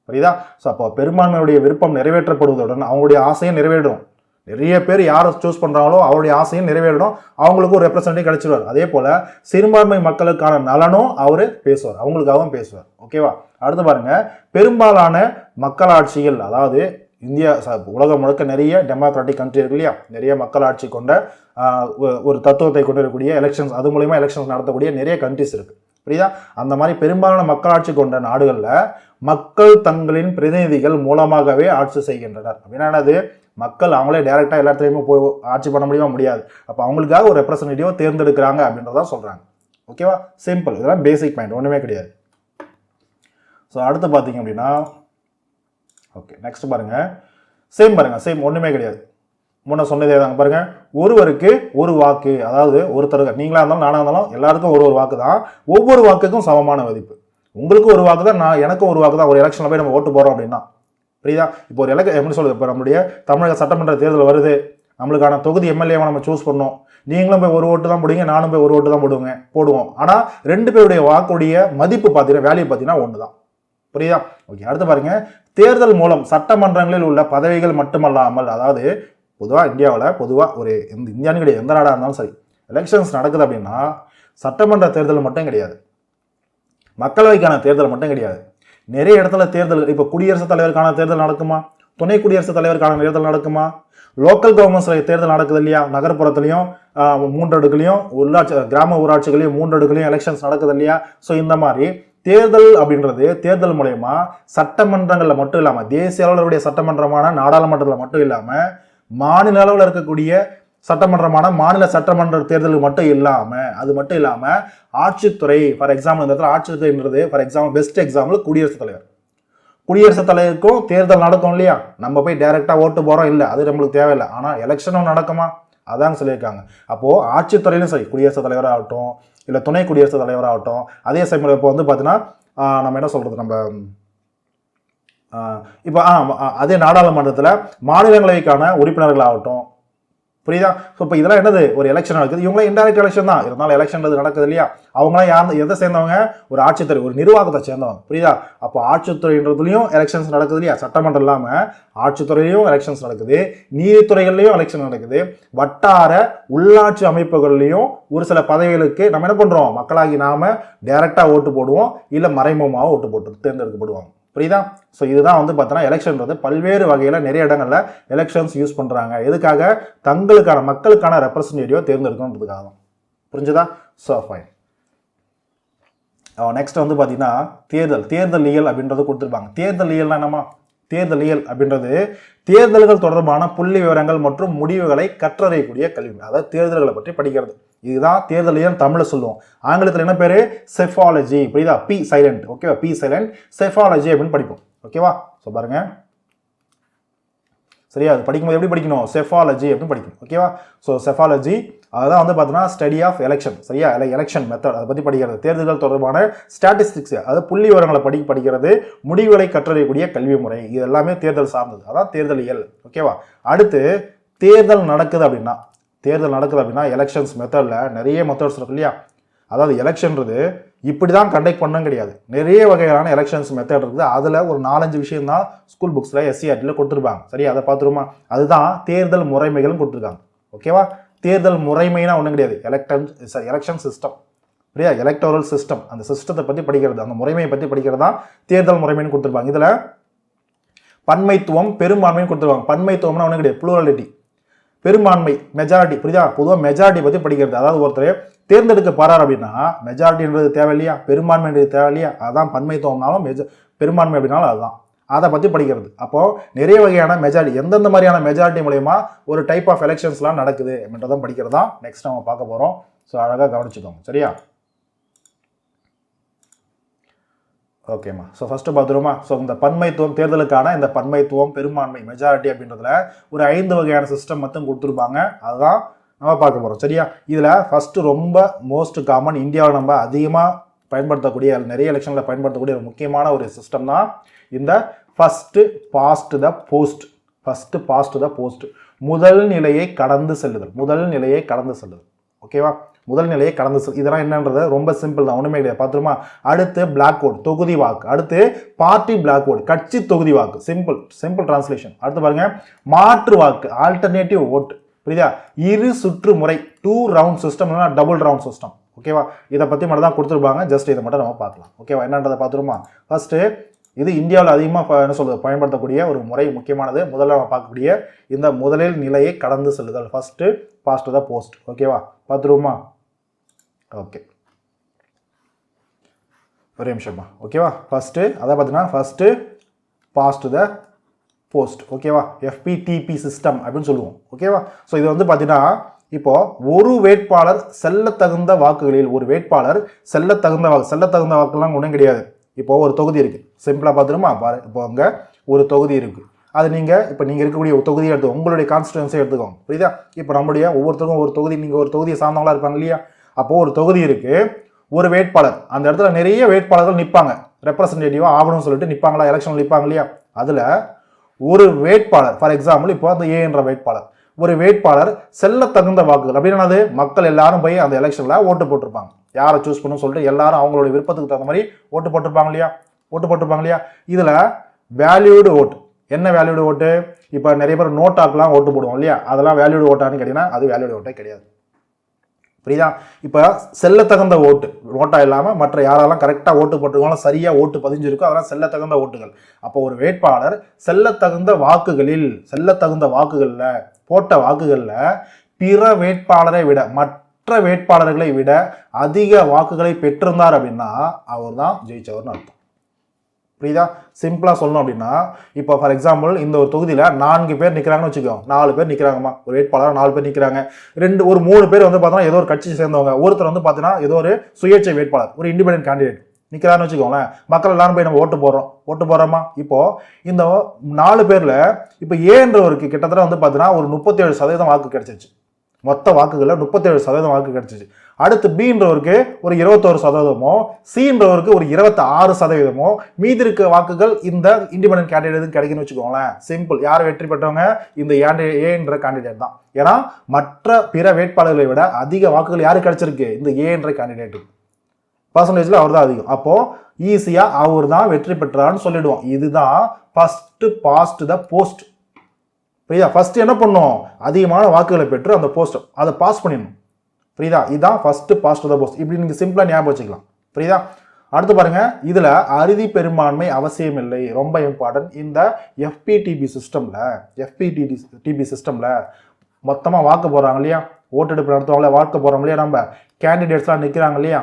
S1: புரியுதா? ஸோ அப்போ பெரும்பான்மையுடைய விருப்பம் நிறைவேற்றப்படுவதுடன் அவங்களுடைய ஆசையும் நிறைவேறும். நிறைய பேர் யாரை சூஸ் பண்றாங்களோ அவருடைய ஆசையும் நிறைவேறணும், அவங்களுக்கு ஒரு ரெப்ரசன்டேட்டிவ் கிடைச்சிருவார். அதே போல சிறுபான்மை மக்களுக்கான நலனும் அவரு பேசுவார், அவங்களுக்காகவும் பேசுவார். ஓகேவா? அடுத்து பாருங்க, பெரும்பாலான மக்களாட்சிகள், அதாவது இந்தியா உலகம் முழுக்க நிறைய டெமோக்ராட்டிக் கண்ட்ரி இருக்கு இல்லையா, நிறைய மக்களாட்சி கொண்ட ஒரு தத்துவத்தை கொண்டிருக்கக்கூடிய எலெக்ஷன்ஸ், அது மூலயமா எலெக்ஷன்ஸ் நடத்தக்கூடிய நிறைய கண்ட்ரிஸ் இருக்கு. புரியுதா? அந்த மாதிரி பெரும்பாலான மக்களாட்சி கொண்ட நாடுகள்ல மக்கள் தங்களின் பிரதிநிதிகள் மூலமாகவே ஆட்சி செய்கின்றனர். அப்படின்னா என்னது, மக்கள் அவங்களே டைரக்டா எல்லா இடத்துலையுமே போய் ஆட்சி பண்ண முடியாது. அப்போ அவங்களுக்காக ஒரு ரெப்ரசன்டேட்டிவா தேர்ந்தெடுக்கிறாங்க அப்படின்றதான் சொல்றாங்க. ஓகேவா? சிம்பிள். இதெல்லாம் பேசிக் பாயிண்ட், ஒண்ணுமே கிடையாது. ஸோ அடுத்து பார்த்தீங்க அப்படின்னா ஓகே நெக்ஸ்ட் பாருங்க, சேம் ஒண்ணுமே கிடையாது. முன்ன சொன்னதே தாங்க பாருங்க, ஒருவருக்கு ஒரு வாக்கு, அதாவது ஒருத்தருக்கு நீங்களா இருந்தாலும் நானா இருந்தாலும் எல்லாருக்கும் ஒரு வாக்கு தான், ஒவ்வொரு வாக்குக்கும் சமமான மதிப்பு. உங்களுக்கு ஒரு வாக்கு தான், எனக்கும் ஒரு வாக்கு தான். ஒரு எலெக்ஷன்ல போய் நம்ம ஓட்டு போறோம் அப்படின்னா, புரியுதா? இப்போ ஒரு எப்படி சொல்றது, இப்போ நம்மளுடைய தமிழக சட்டமன்ற தேர்தல் வருது, நம்மளுக்கான தொகுதி எம்எல்ஏவை நம்ம சூஸ் பண்ணோம். நீங்களும் போய் ஒரு ஓட்டு தான் போடுவீங்க, நானும் போய் ஒரு ஓட்டு தான் போடுவோம். ஆனா ரெண்டு பேருடைய வாக்குடைய மதிப்பு பார்த்தீங்கன்னா, வேல்யூ பார்த்தீங்கன்னா ஒன்று தான். புரியுதா? ஓகே. அடுத்து பாருங்க, தேர்தல் மூலம் சட்டமன்றங்களில் உள்ள பதவிகள் மட்டுமல்லாமல், அதாவது பொதுவாக இந்தியாவில் ஒரு இந்தியான்னு கிடையாது, எந்த நாடாக இருந்தாலும் சரி, எலெக்ஷன்ஸ் நடக்குது அப்படின்னா சட்டமன்ற தேர்தல் மட்டும் கிடையாது, மக்களவைக்கான தேர்தல் மட்டும் கிடையாது, நிறைய இடத்துல தேர்தல். இப்போ குடியரசுத் தலைவருக்கான தேர்தல் நடக்குமா, துணை குடியரசுத் தலைவருக்கான தேர்தல் நடக்குமா, லோக்கல் கவர்மெண்ட்ஸ் தேர்தல் நடக்குது இல்லையா, நகர்ப்புறத்துலையும் 3 அடுக்குலையும், கிராம ஊராட்சிகளையும் 3 அடுக்குலையும் எலெக்ஷன்ஸ் நடக்குது இல்லையா. ஸோ இந்த மாதிரி தேர்தல் அப்படின்றது தேர்தல் மூலயமா சட்டமன்றங்களில் மட்டும் இல்லாமல், தேசிய அளவுடைய சட்டமன்றமான நாடாளுமன்றத்தில் மட்டும் இல்லாமல், மாநில அளவில் இருக்கக்கூடிய சட்டமன்றமான மாநில சட்டமன்ற தேர்தலுக்கு மட்டும் இல்லாம ஆட்சித்துறை, ஃபார் எக்ஸாம்பிள் இந்த இடத்துல ஆட்சித்துறைன்றது ஃபார் எக்ஸாம்பிள் பெஸ்ட் எக்ஸாம்பிள் குடியரசுத் தலைவருக்கும் தேர்தல் நடக்கும் இல்லையா. நம்ம போய் டைரக்டா ஓட்டு போறோம் இல்ல, அது நம்மளுக்கு தேவையில்லை. ஆனா எலெக்ஷனும் நடக்குமா, அதாங்க சொல்லியிருக்காங்க. அப்போ ஆட்சித்துறையிலும் சரி, குடியரசுத் தலைவராகட்டும் இல்ல துணை குடியரசுத் தலைவராகட்டும், அதே சமயம் இப்போ பாத்தீங்கன்னா நம்ம என்ன சொல்றது, நம்ம இப்போ அதே நாடாளுமன்றத்துல மாநிலங்களவைக்கான உறுப்பினர்கள் ஆகட்டும், புரியுதா? ஸோ இப்போ இதெல்லாம் என்னது, ஒரு எலெக்ஷன் நடக்குது, இவங்களாம் இன்டைரக்ட் எலெக்ஷன் தான், இருந்தாலும் எலெக்ஷன் நடக்குது இல்லையா. அவங்களாம் எதை சேர்ந்தவங்க, ஒரு ஆட்சித்துறை, ஒரு நிர்வாகத்தை சேர்ந்தவங்க. புரியுதா? அப்போ ஆட்சித்துறைன்றதுலையும் எலெக்ஷன்ஸ் நடக்குது இல்லையா, சட்டமன்றம் இல்லாமல் ஆட்சித்துறையிலையும் எலெக்ஷன்ஸ் நடக்குது, நீதித்துறைகள்லையும் எலெக்ஷன் நடக்குது, வட்டார உள்ளாட்சி அமைப்புகள்லையும் ஒரு சில பதவிகளுக்கு நம்ம என்ன பண்றோம், மக்களாகி நாம டைரக்டா ஓட்டு போடுவோம், இல்லை மறைமுகமாக ஓட்டு போட்டு தேர்ந்தெடுக்கப்படுவாங்க. புரியுதா? ஸோ இதுதான் பார்த்தீங்கன்னா எலெக்ஷன்றது பல்வேறு வகையில் நிறைய இடங்கள்ல எலெக்ஷன்ஸ் யூஸ் பண்றாங்க. எதுக்காக, தங்களுக்கான மக்களுக்கான ரெப்ரசன்டேட்டிவா தேர்ந்தெடுக்கணுன்றதுக்காக தான். புரிஞ்சுதா? So fine. நெக்ஸ்ட் பார்த்தீங்கன்னா தேர்தலியல் அப்படின்றது கொடுத்துருப்பாங்க. தேர்தலியல்னா என்னமா, தேர்தலியல் அப்படின்றது தேர்தல்கள் தொடர்பான புள்ளி விவரங்கள் மற்றும் முடிவுகளை கற்றறியக்கூடிய கல்வி, அதாவது தேர்தல்களை பற்றி படிக்கிறது. இதுதான் தேர்தலியல் தமிழ்ல சொல்லுவோம். ஆங்கிலத்தில் என்ன பேரு, செஃபாலஜி. புரியுதா? Be silent. ஓகேவா? பி சைலண்ட், செஃபாலஜி அப்படின்னு படிப்போம். ஓகேவா? ஸோ பாருங்க, சரியா? அது படிக்கும்போது எப்படி படிக்கணும், செஃபாலஜி அப்படின்னு படிக்கணும். ஓகேவா? ஸோ செஃபாலஜி அதுதான் பார்த்தீங்கன்னா ஸ்டடி ஆஃப் எலெக்ஷன். சரியா? எலெக்ஷன் மெத்தட் அதை பற்றி படிக்கிறது. தேர்தல்கள் தொடர்பான ஸ்டாட்டிஸ்டிக்ஸ், அதாவது புள்ளி விவரங்களை படிக்கிறது, முடிவுகளை கற்றறியக்கூடிய கல்வி முறை, இது எல்லாமே தேர்தல் சார்ந்தது. அதான் தேர்தலியல். ஓகேவா? அடுத்து தேர்தல் நடக்குது அப்படின்னா எலெக்ஷன்ஸ் மெத்தட்ல நிறைய மெத்தட்ஸ் இருக்கு இல்லையா. அதாவது எலெக்ஷன்றது இப்படிதான் கண்டக்ட் பண்ணணும் கிடையாது, நிறைய வகையான எலெக்ஷன்ஸ் மெத்தட் இருக்குது. அதுல ஒரு 4-5 விஷயம் தான் ஸ்கூல் புக்ஸ்ல எஸ்சிஆர்டில கொடுத்துருப்பாங்க. சரி, அதை பார்த்துருமா, அதுதான் தேர்தல் முறைமைகள் கொடுத்துருக்காங்க. ஓகேவா? தேர்தல் முறைமைனா ஒன்றும் கிடையாது, எலெக்ஷன் சிஸ்டம். சரியா? எலக்டோரல் சிஸ்டம், அந்த சிஸ்டத்தை பத்தி படிக்கிறது, அந்த முறைமையை பத்தி படிக்கிறது தான் தேர்தல் முறைமைன்னு கொடுத்துருப்பாங்க. இதுல பன்மைத்துவம் பெரும்பான்மைன்னு கொடுத்துருவாங்க. பன்மைத்துவம்னா ஒன்றும் கிடையாது, புளூரலிட்டி. பெரும்பான்மை, மெஜாரிட்டி. புரியுதா? பொதுவாக மெஜாரிட்டி பற்றி படிக்கிறது. அதாவது ஒருத்தர் தேர்ந்தெடுக்க போறார் அப்படின்னா மெஜாரிட்டின்றது தேவை இல்லையா, பெரும்பான்மைன்றது தேவை இல்லையா, அதான் பன்மைத்துவம்னாலும் பெரும்பான்மை அப்படின்னாலும் அதுதான், அதை பற்றி படிக்கிறது. அப்போ நிறைய வகையான மெஜாரிட்டி, எந்தெந்த மாதிரியான மெஜாரிட்டி மூலயமா ஒரு டைப் ஆஃப் எலெக்ஷன்ஸ்லாம் நடக்குது அப்படின்றதான் படிக்கிறது தான் நெக்ஸ்ட் நம்ம பார்க்க போறோம். ஸோ அழகாக கவனிச்சுக்கோங்க. சரியா? ஓகேம்மா. So first பார்த்துருமா. ஸோ இந்த பன்மைத்துவம், தேர்தலுக்கான இந்த பன்மைத்துவம், பெரும்பான்மை, மெஜாரிட்டி அப்படின்றதுல ஒரு 5 வகையான சிஸ்டம் மட்டும் கொடுத்துருப்பாங்க. அதுதான் நம்ம பார்க்க போகிறோம். சரியா? இதில் ஃபர்ஸ்ட் ரொம்ப மோஸ்ட் காமன், இந்தியாவில் நம்ம அதிகமாக பயன்படுத்தக்கூடிய, நிறைய எலெக்ஷனில் பயன்படுத்தக்கூடிய ஒரு முக்கியமான ஒரு சிஸ்டம் தான் இந்த first past the post. First past the post, முதல் நிலையை கடந்து செல்லுதல். முதல் நிலையை கடந்து செல்லுதல். ஓகேவா? முதல் நிலையை கடந்து இதெல்லாம் என்னன்றது ரொம்ப சிம்பிள் தான், ஒன்றுமே கிடையாது. பார்த்துருமா? அடுத்து பிளாக் ஓட், தொகுதி வாக்கு. அடுத்து பார்ட்டி பிளாக் ஓட், கட்சி தொகுதி வாக்கு. Simple simple translation. அடுத்து பாருங்க, மாற்று வாக்கு, ஆல்டர்னேட்டிவ் ஓட். புரியுதா? இரு சுற்று முறை, 2 round system, double round system. ஓகேவா? இதை பற்றி மட்டும் தான் கொடுத்துருப்பாங்க. ஜஸ்ட் இதை மட்டும் நம்ம பார்க்கலாம். ஓகேவா? என்னன்றதை பார்த்துருமா? ஃபர்ஸ்ட், இது இந்தியாவில் அதிகமாக என்ன சொல்றது பயன்படுத்தக்கூடிய ஒரு முறை, முக்கியமானது. முதல்ல நம்ம பார்க்கக்கூடிய இந்த முதலில் நிலையை கடந்து செல்லுதல், ஃபர்ஸ்ட் பாஸ்ட் த போஸ்ட். ஓகேவா? பார்த்துருவோமா? ஓகே, ஒரே நிமிஷமா. ஓகேவா? ஃபர்ஸ்ட் அதை பார்த்தீங்கன்னா ஃபர்ஸ்ட் பாஸ்ட் த போஸ்ட். ஓகேவா? FPTP சிஸ்டம் அப்படின்னு சொல்லுவோம். ஓகேவா? ஸோ இது வந்து பார்த்தீங்கன்னா இப்போ ஒரு வேட்பாளர் செல்ல தகுந்த வாக்குகளில், ஒரு வேட்பாளர் செல்ல தகுந்த வாக்குலாம் ஒன்றும் கிடையாது. இப்போ ஒரு தொகுதி இருக்கு, சிம்பிளா பார்த்துருமா? பாரு, இப்போ அங்கே ஒரு தொகுதி இருக்கு. அது இப்போ நீங்கள் இருக்கக்கூடிய ஒரு தொகுதியை எடுத்துக்கோங்க, உங்களுடைய கான்ஸ்டிடுவன்ஸை எடுத்துக்கோங்க. புரியுதா? இப்போ நம்முடைய ஒவ்வொருத்தருக்கும் ஒரு தொகுதி, நீங்கள் ஒரு தொகுதியை சார்ந்தவங்களா இருப்பாங்க இல்லையா? அப்போ ஒரு தொகுதி இருக்கு, ஒரு வேட்பாளர், அந்த இடத்துல நிறைய வேட்பாளர்கள் நிற்பாங்க, ரெப்ரசன்டேட்டிவா ஆகணும்னு சொல்லிட்டு நிற்பாங்களா, எலெக்ஷன் நிற்பாங்க இல்லையா? அதுல ஒரு வேட்பாளர், ஃபார் எக்ஸாம்பிள் இப்போ அந்த என்ற வேட்பாளர், ஒரு வேட்பாளர் செல்ல தகுந்த வாக்குகள் அப்படின்னா மக்கள் எல்லாரும் போய் அந்த எலெக்ஷன்ல ஓட்டு போட்டிருப்பாங்க. யாரை சூஸ் பண்ணணும் சொல்லிட்டு எல்லாரும் அவங்களுடைய விருப்பத்துக்கு தகுந்த மாதிரி ஓட்டு போட்டிருப்பாங்க இல்லையா? இதுல வேல்யூடு ஓட்டு. என்ன வேல்யூடு ஓட்டு? இப்போ நிறைய பேர் நோட்டாக்கெல்லாம் ஓட்டு போடுவோம் இல்லையா? அதெல்லாம் வேல்யூடு ஓட்டான்னு கேட்டீங்கன்னா அது வேல்யூடு ஓட்டே கிடையாது. புரியுதா? இப்போ செல்ல தகுந்த ஓட்டு, நோட்டா இல்லாமல் மற்ற யாரெல்லாம் கரெக்டாக ஓட்டு போட்டுருக்காங்களோ, சரியாக ஓட்டு பதிஞ்சிருக்கோ, அதெல்லாம் செல்ல தகுந்த ஓட்டுகள். அப்போ ஒரு வேட்பாளர் செல்ல தகுந்த வாக்குகளில் போட்ட வாக்குகளில் பிற வேட்பாளரை விட, மற்ற வேட்பாளர்களை விட அதிக வாக்குகளை பெற்றிருந்தார் அப்படின்னா அவர் தான் ஜெயிச்சவர்னு அர்த்தம். புரியுதா? சிம்பிளா சொல்லணும் அப்படின்னா, இப்போ ஃபார் எக்ஸாம்பிள் இந்த ஒரு தொகுதியில 4 பேர் நிக்கிறாங்கன்னு வச்சுக்கோ, 4 பேர் நிக்கிறாங்கம்மா, ஒரு வேட்பாளர் 4 பேர் நிக்கிறாங்க. 3 பேர் வந்து பார்த்தோன்னா ஏதோ ஒரு கட்சி சேர்ந்தவங்க, ஒருத்தர் வந்து பார்த்தீங்கன்னா ஏதோ ஒரு சுயேட்சை வேட்பாளர், ஒரு இண்டிபெண்டன்ட் கேண்டிடேட் நிக்கிறான்னு வச்சுக்கோங்களேன். மக்கள் எல்லாரும் போய் நம்ம ஓட்டு போடுறோமா? இப்போ இந்த 4 பேர்ல இப்போ ஏன்றவருக்கு கிட்டத்தட்ட வந்து பார்த்தீங்கன்னா ஒரு 37% வாக்கு கிடைச்சிருச்சு. மொத்த வாக்குகளில் 37% வாக்கு கிடைச்சிச்சு. அடுத்து பின்றவருக்கு ஒரு 21%, சின்றவருக்கு ஒரு 26%, மீதி இருக்க வாக்குகள் இந்த இண்டிபெண்டன்ட் கேண்டிடேட் கிடைக்குன்னு வச்சுக்கோங்களேன். சிம்பிள். யார் வெற்றி பெற்றவங்க? இந்த ஏன்ற கேண்டிடேட் தான். ஏன்னா மற்ற பிற வேட்பாளர்களை விட அதிக வாக்குகள் யாருக்கு கிடைச்சிருக்கு? இந்த ஏன்ற கேண்டிடேட்டுக்கு. பர்சன்டேஜ்ல அவர் தான் அதிகம். அப்போ ஈஸியா அவர் தான் வெற்றி பெற்றான்னு சொல்லிடுவோம். இதுதான் ஃபர்ஸ்ட் பாஸ்ட் த போஸ்ட். புரியுதா? ஃபர்ஸ்ட் என்ன பண்ணும்? அதிகமான வாக்குகளை பெற்று அந்த போஸ்ட் அதை பாஸ் பண்ணிடணும். புரியுதா? இதுதான் ஃபர்ஸ்ட் பாஸ்ட் த போஸ்ட். இப்படி நீங்க சிம்பிளா ஞாபகம் வச்சுக்கலாம். புரியுதா? அடுத்து பாருங்க, இதுல அறுதி பெரும்பான்மை அவசியம் இல்லை, ரொம்ப இம்பார்ட்டன்ட். இந்த FPTP சிஸ்டம்ல மொத்தமா வாக்கு போடுறாங்க இல்லையா? ஓட்டெடுப்பு நடத்துவாங்களே, வாக்கு போடுறோம் இல்லையா? நம்ம கேண்டிடேட்ஸ்லாம் நிற்கிறாங்க இல்லையா?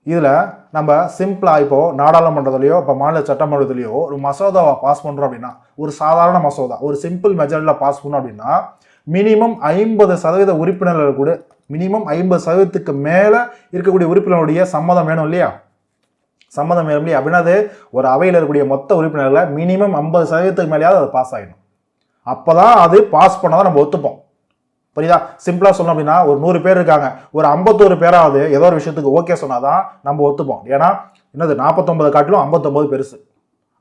S1: இதுல நம்ம சிம்பிளா இப்போ நாடாளுமன்றத்திலையோ இப்போ மாநில சட்டமன்றத்திலையோ ஒரு மசோதாவை பாஸ் பண்றோம் அப்படின்னா, ஒரு சாதாரண மசோதா ஒரு சிம்பிள் மெஜாரிட்டியில பாஸ் பண்ணோம் அப்படின்னா, மினிமம் 50% உறுப்பினர்கள் கூட, மினிமம் 50%க்கு மேல இருக்கக்கூடிய உறுப்பினருடைய சம்மதம் வேணும் இல்லையா? சம்மதம் வேணும் இல்லையா? அப்படின்னா அது ஒரு அவையில் இருக்கக்கூடிய மொத்த உறுப்பினர்களை மினிமம் 50%க்கு மேலேயாவது அது பாஸ் ஆகிடும். அப்பதான் அது பாஸ் பண்ணாதான் நம்ம ஒத்துப்போம். புரியுதா? சிம்பிளா சொல்லணும் அப்படின்னா, ஒரு 100 பேர் இருக்காங்க, ஒரு 51 பேராவது ஏதோ ஒரு விஷயத்துக்கு ஓகே சொன்னாதான் நம்ம ஒத்துப்போம். ஏன்னா என்னது, 49 காட்டிலும் 59 பெருசு.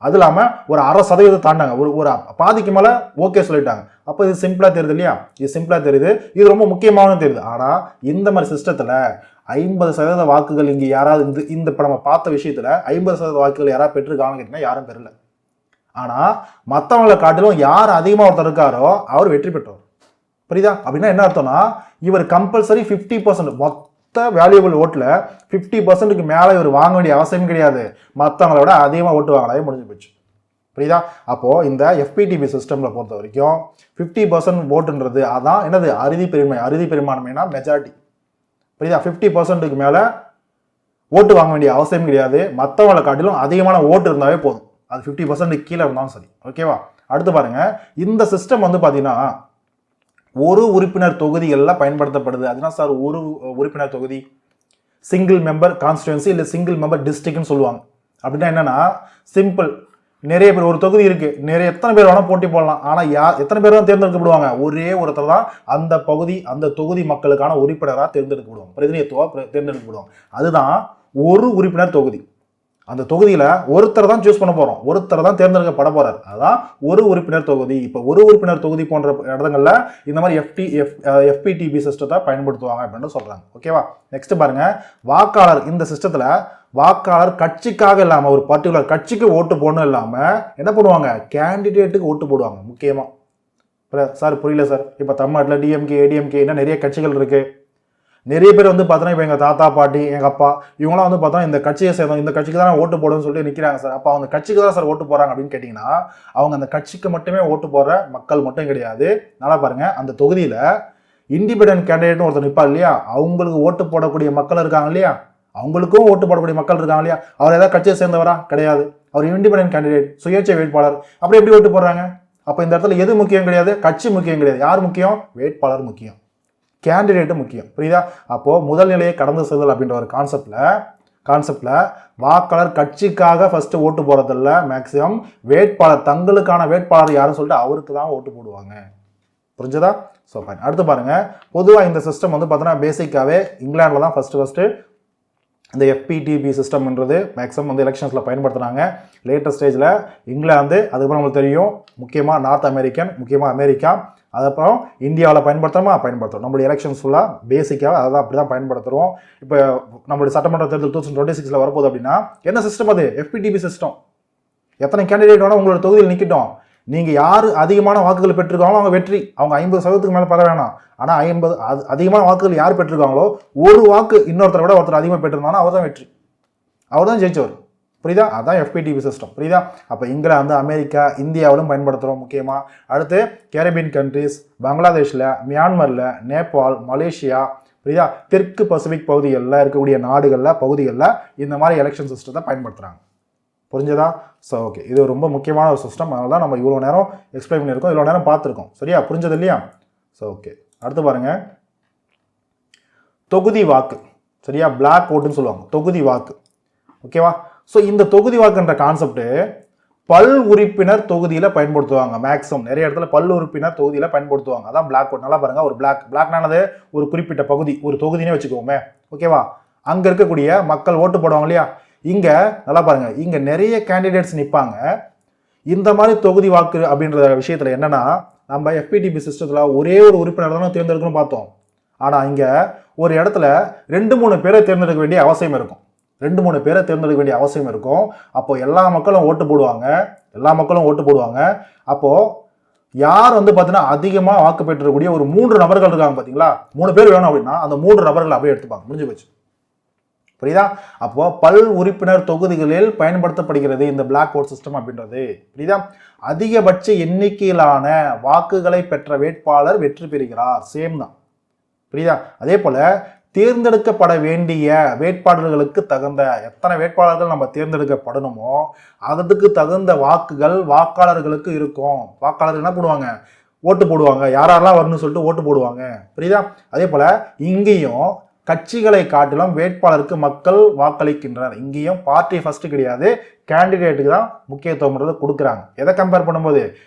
S1: அது இல்லாம ஒரு 0.5% தாண்டாங்க, ஒரு பாதிக்கு மேல ஓகே சொல்லிட்டாங்க. அப்போ இது சிம்பிளா தெரியுது இல்லையா? இது சிம்பிளா தெரியுது, இது ரொம்ப முக்கியமானு தெரியுது. ஆனா இந்த மாதிரி சிஸ்டத்துல 50% வாக்குகள் இங்க யாராவது இந்த இப்ப நம்ம பார்த்த விஷயத்துல 50% வாக்குகள் யாராவது பெற்றிருக்காங்கன்னு கேட்டீங்கன்னா யாரும் பெறல. ஆனா மற்றவங்களை காட்டிலும் யார் அதிகமா ஒருத்தர் இருக்காரோ அவர் வெற்றி பெற்றவர். புரியுதா? அப்படின்னா என்ன அர்த்தம்னா, இவர் கம்பல்சரி 50% மொத்த வேல்யூபிள் ஓட்டுல 50%க்கு மேல இவர் வாங்க வேண்டிய அவசியம் கிடையாது. மற்றவங்கள விட அதிகமாக ஓட்டு வாங்கலாவே முடிஞ்சு போச்சு. புரியுதா? அப்போ இந்த FPTP சிஸ்டம்ல பொறுத்த வரைக்கும் 50% ஓட்டுன்றது அதான் என்னது, அறுதி பெரும்பான்மைனா மெஜாரிட்டி. புரியுதா? 50%க்கு மேல ஓட்டு வாங்க வேண்டிய அவசியம் கிடையாது. மற்றவங்களை காட்டிலும் அதிகமான ஓட்டு இருந்தாவே போதும், அது 50% கீழே இருந்தாலும் சரி. ஓகேவா? அடுத்து பாருங்க, இந்த சிஸ்டம் வந்து பாத்தீங்கன்னா ஒரு உறுப்பினர் தொகுதிகளில் பயன்படுத்தப்படுது. அதுனா சார் ஒரு உறுப்பினர் தொகுதி, சிங்கிள் மெம்பர் கான்ஸ்டிடுவன்சி இல்லை சிங்கிள் மெம்பர் டிஸ்ட்ரிக்ட்னு சொல்லுவாங்க. அப்படின்னா என்னன்னா, சிம்பிள். நிறைய பேர் ஒரு தொகுதி இருக்கு, எத்தனை பேர் வேணா போட்டி போடலாம். ஆனா எத்தனை பேர் தான் தேர்ந்தெடுக்கப்படுவாங்க? ஒரே ஒருத்தர் தான் அந்த தொகுதி மக்களுக்கான உறுப்பினராக தேர்ந்தெடுக்கப்படுவாங்க, பிரதிநிதித்துவ தேர்ந்தெடுக்கப்படுவாங்க. அதுதான் ஒரு உறுப்பினர் தொகுதி. அந்த தொகுதியில் ஒருத்தர் தான் சூஸ் பண்ண போகிறோம், ஒருத்தர் தான் தேர்ந்தெடுக்கப்பட போகிறார். அதான் ஒரு உறுப்பினர் தொகுதி. இப்போ ஒரு உறுப்பினர் தொகுதி போன்ற இடங்களில் இந்த மாதிரி எஃபிடிபி சிஸ்டத்தை பயன்படுத்துவாங்க அப்படின்னு சொல்கிறாங்க. ஓகேவா? நெக்ஸ்ட் பாருங்க, வாக்காளர். இந்த சிஸ்டத்தில் வாக்காளர் கட்சிக்காக இல்லாமல் ஒரு பர்டிகுலர் கட்சிக்கு ஓட்டு போடணும் இல்லாமல் என்ன பண்ணுவாங்க, கேண்டிடேட்டுக்கு ஓட்டு போடுவாங்க. முக்கியமாக சார் புரியல சார், இப்போ தமிழ்நாட்டில் டிஎம்கே ஏடிஎம்கே என்ன நிறைய கட்சிகள் இருக்குது. நிறைய பேர் வந்து பார்த்தோன்னா இப்போ எங்கள் தாத்தா பாட்டி எங்கள் அப்பா இவங்களாம் வந்து பார்த்தோன்னா இந்த கட்சியை சேர்ந்தோம், இந்த கட்சிக்கு தான் ஓட்டு போடுன்னு சொல்லிட்டு நிற்கிறாங்க சார். அப்போ அவங்க கட்சிக்கு தான் சார் ஓட்டு போகிறாங்க அப்படின்னு கேட்டிங்கன்னா அவங்க அந்த கட்சிக்கு மட்டுமே ஓட்டு போடுற மக்கள் மட்டும் கிடையாது. நல்லா பாருங்கள், அந்த தொகுதியில் இண்டிபெண்டன்ட் கேண்டிடேட்னு ஒருத்தர் நிற்பார் இல்லையா, அவங்களுக்கு ஓட்டு போடக்கூடிய மக்கள் இருக்காங்க இல்லையா, அவங்களுக்கும் ஓட்டு போடக்கூடிய மக்கள் இருக்காங்க இல்லையா, அவர் ஏதாவது கட்சியை சேர்ந்தவரா கிடையாது, அவர் இண்டிபெண்டன்ட் கேண்டிடேட், சுயேட்சை வேட்பாளர். அப்படி எப்படி ஓட்டு போடுறாங்க? அப்போ இந்த இடத்துல எது முக்கியம் கிடையாது, கட்சி முக்கியம் கிடையாது. யார் முக்கியம்? வேட்பாளர் முக்கியம், கேண்டிடேட்டு முக்கியம். புரியுதா? அப்போது முதல் நிலையை கடந்து செல்தல் அப்படின்ற ஒரு கான்செப்டில் வாக்காளர் கட்சிக்காக ஃபஸ்ட்டு ஓட்டு போகிறதில்ல, மேக்ஸிமம் வேட்பாளர் தங்களுக்கான வேட்பாளர் யாருன்னு சொல்லிட்டு அவருக்கு தான் ஓட்டு போடுவாங்க. புரிஞ்சதா? ஸோ அடுத்து பாருங்கள், பொதுவாக இந்த சிஸ்டம் வந்து பார்த்தோன்னா பேசிக்காகவே இங்கிலாண்டில் தான் ஃபஸ்ட்டு இந்த எஃபிடிபி சிஸ்டம்ன்றது மேக்ஸிமம் வந்து எலெக்ஷன்ஸில் பயன்படுத்துகிறாங்க. லேட்டஸ்ட் ஸ்டேஜில் இங்கிலாந்து, அதுக்கப்புறம் நம்மளுக்கு தெரியும் முக்கியமாக நார்த் அமெரிக்கன், முக்கியமாக அமெரிக்கா, அதுக்கப்புறம் இந்தியாவில் பயன்படுத்துகிறோம். நம்மளுடைய எலெக்ஷன்ஸ் ஃபுல்லாக பேசிக்காக அதை தான் அப்படி தான் பயன்படுத்துகிறோம். இப்போ நம்மளுடைய சட்டமன்ற தேர்தல் 2026 வரப்போகுது அப்படின்னா என்ன சிஸ்டம் அது? எஃபிடிபி சிஸ்டம். எத்தனை கேண்டிடேட் வேணால் உங்களோட தொகுதியில் நிற்கட்டும், நீங்கள் யார் அதிகமான வாக்குகள் பெற்றிருக்காங்களோ அவங்க வெற்றி. அவங்க 50% மேலே பெற வேணாம், ஆனால் 50 அதிகமான வாக்குகள் யார் பெற்றிருக்காங்களோ ஒரு வாக்கு இன்னொருத்தரை விட ஒருத்தர் அதிகமாக பெற்றிருந்தாங்கன்னா அவர் தான் வெற்றி, அவர் தான் ஜெயிச்சவர். புரியுதா? அதான் எஃபிடிபி சிஸ்டம். புரியுதா? அப்போ இங்கிலாந்து, அமெரிக்கா, இந்தியாவிலும் பயன்படுத்துகிறோம் முக்கியமாக. அடுத்து கேரபியன் கண்ட்ரிஸ், பங்களாதேஷில், மியான்மரில், நேபாள், மலேசியா, புரியுதா, தெற்கு பசிபிக் பகுதிகளில் இருக்கக்கூடிய பகுதிகளில் இந்த மாதிரி எலெக்ஷன் சிஸ்டத்தை பயன்படுத்துகிறாங்க. புரிஞ்சதா? ஸோ ஓகே, இது ரொம்ப முக்கியமான ஒரு சிஸ்டம். அதனால தான் நம்ம இவ்வளோ நேரம் எக்ஸ்பிளைன் பண்ணியிருக்கோம், இவ்வளோ நேரம் பார்த்துருக்கோம். சரியா? புரிஞ்சது இல்லையா? ஸோ ஓகே, அடுத்து பாருங்கள், தொகுதி வாக்கு. சரியா? பிளாக் ஓட்டுன்னு சொல்லுவாங்க, தொகுதி வாக்கு. ஓகேவா? ஸோ இந்த தொகுதி வாக்குன்ற கான்செப்ட் பல் உறுப்பினர் தொகுதியில் பயன்படுத்துவாங்க. மேக்ஸிமம் நிறைய இடத்துல பல் உறுப்பினர் தொகுதியில் பயன்படுத்துவாங்க. அதான் பிளாக் ஓட். நல்லா பாருங்கள், ஒரு பிளாக்னானது ஒரு குறிப்பிட்ட பகுதி, ஒரு தொகுதினே வச்சுக்கோமே. ஓகேவா? அங்கே இருக்கக்கூடிய மக்கள் ஓட்டு போடுவாங்க இல்லையா, இங்கே நல்லா பாருங்கள், இங்கே நிறைய கேண்டிடேட்ஸ் நிற்பாங்க. இந்த மாதிரி தொகுதி வாக்கு அப்படின்ற விஷயத்தில் என்னென்னா, நம்ம எஃபிடிபி சிஸ்டத்தில் ஒரே ஒரு உறுப்பினர் தானே தேர்ந்தெடுக்கணும்னு பார்த்தோம். ஆனால் இங்கே ஒரு இடத்துல 2-3 பேரை தேர்ந்தெடுக்க வேண்டிய அவசியம் இருக்கும். 2-3 பேரை தேர்ந்தெடுக்க வேண்டிய அவசியம் இருக்கும். அப்போது எல்லா மக்களும் ஓட்டு போடுவாங்க. அப்போது யார் வந்து பார்த்தீங்கன்னா அதிகமாக வாக்கு பெற்றக்கூடிய ஒரு 3 நபர்கள் இருக்காங்க பார்த்தீங்களா, 3 பேர் வேணும் அப்படின்னா அந்த 3 நபர்கள் அப்படியே எடுத்துப்பாங்க. முடிஞ்சு போச்சு. புரியுதா? அப்போ பல் உறுப்பினர் தொகுதிகளில் பயன்படுத்தப்படுகிறது இந்த பிளாக் ஓட் சிஸ்டம் அப்படின்றது. புரியுதா? அதிகபட்ச எண்ணிக்கையிலான வாக்குகளை பெற்ற வேட்பாளர் வெற்றி பெறுகிறார். சேம் தான். புரியுதா? அதே போல தேர்ந்தெடுக்கப்பட வேண்டிய வேட்பாளர்களுக்கு தகுந்த எத்தனை வேட்பாளர்கள் நம்ம தேர்ந்தெடுக்கப்படணுமோ அதுக்கு தகுந்த வாக்குகள் வாக்காளர்களுக்கு இருக்கும். வாக்காளர்கள் என்ன பண்ணுவாங்க? ஓட்டு போடுவாங்க. யாரெல்லாம் வரணும்னு சொல்லிட்டு ஓட்டு போடுவாங்க. புரியுதா? அதே போல இங்கேயும் கட்சிகளை காட்டிலும் வேட்பாளருக்கு மக்கள் வாக்களிக்கின்றனர். இங்கேயும் பார்ட்டி ஃபர்ஸ்ட் கிடையாது, கேண்டிடேட்டுக்கு தான் முக்கியத்துவம்ன்றது கொடுக்குறாங்க. எதை கம்பேர் பண்ணும்போது,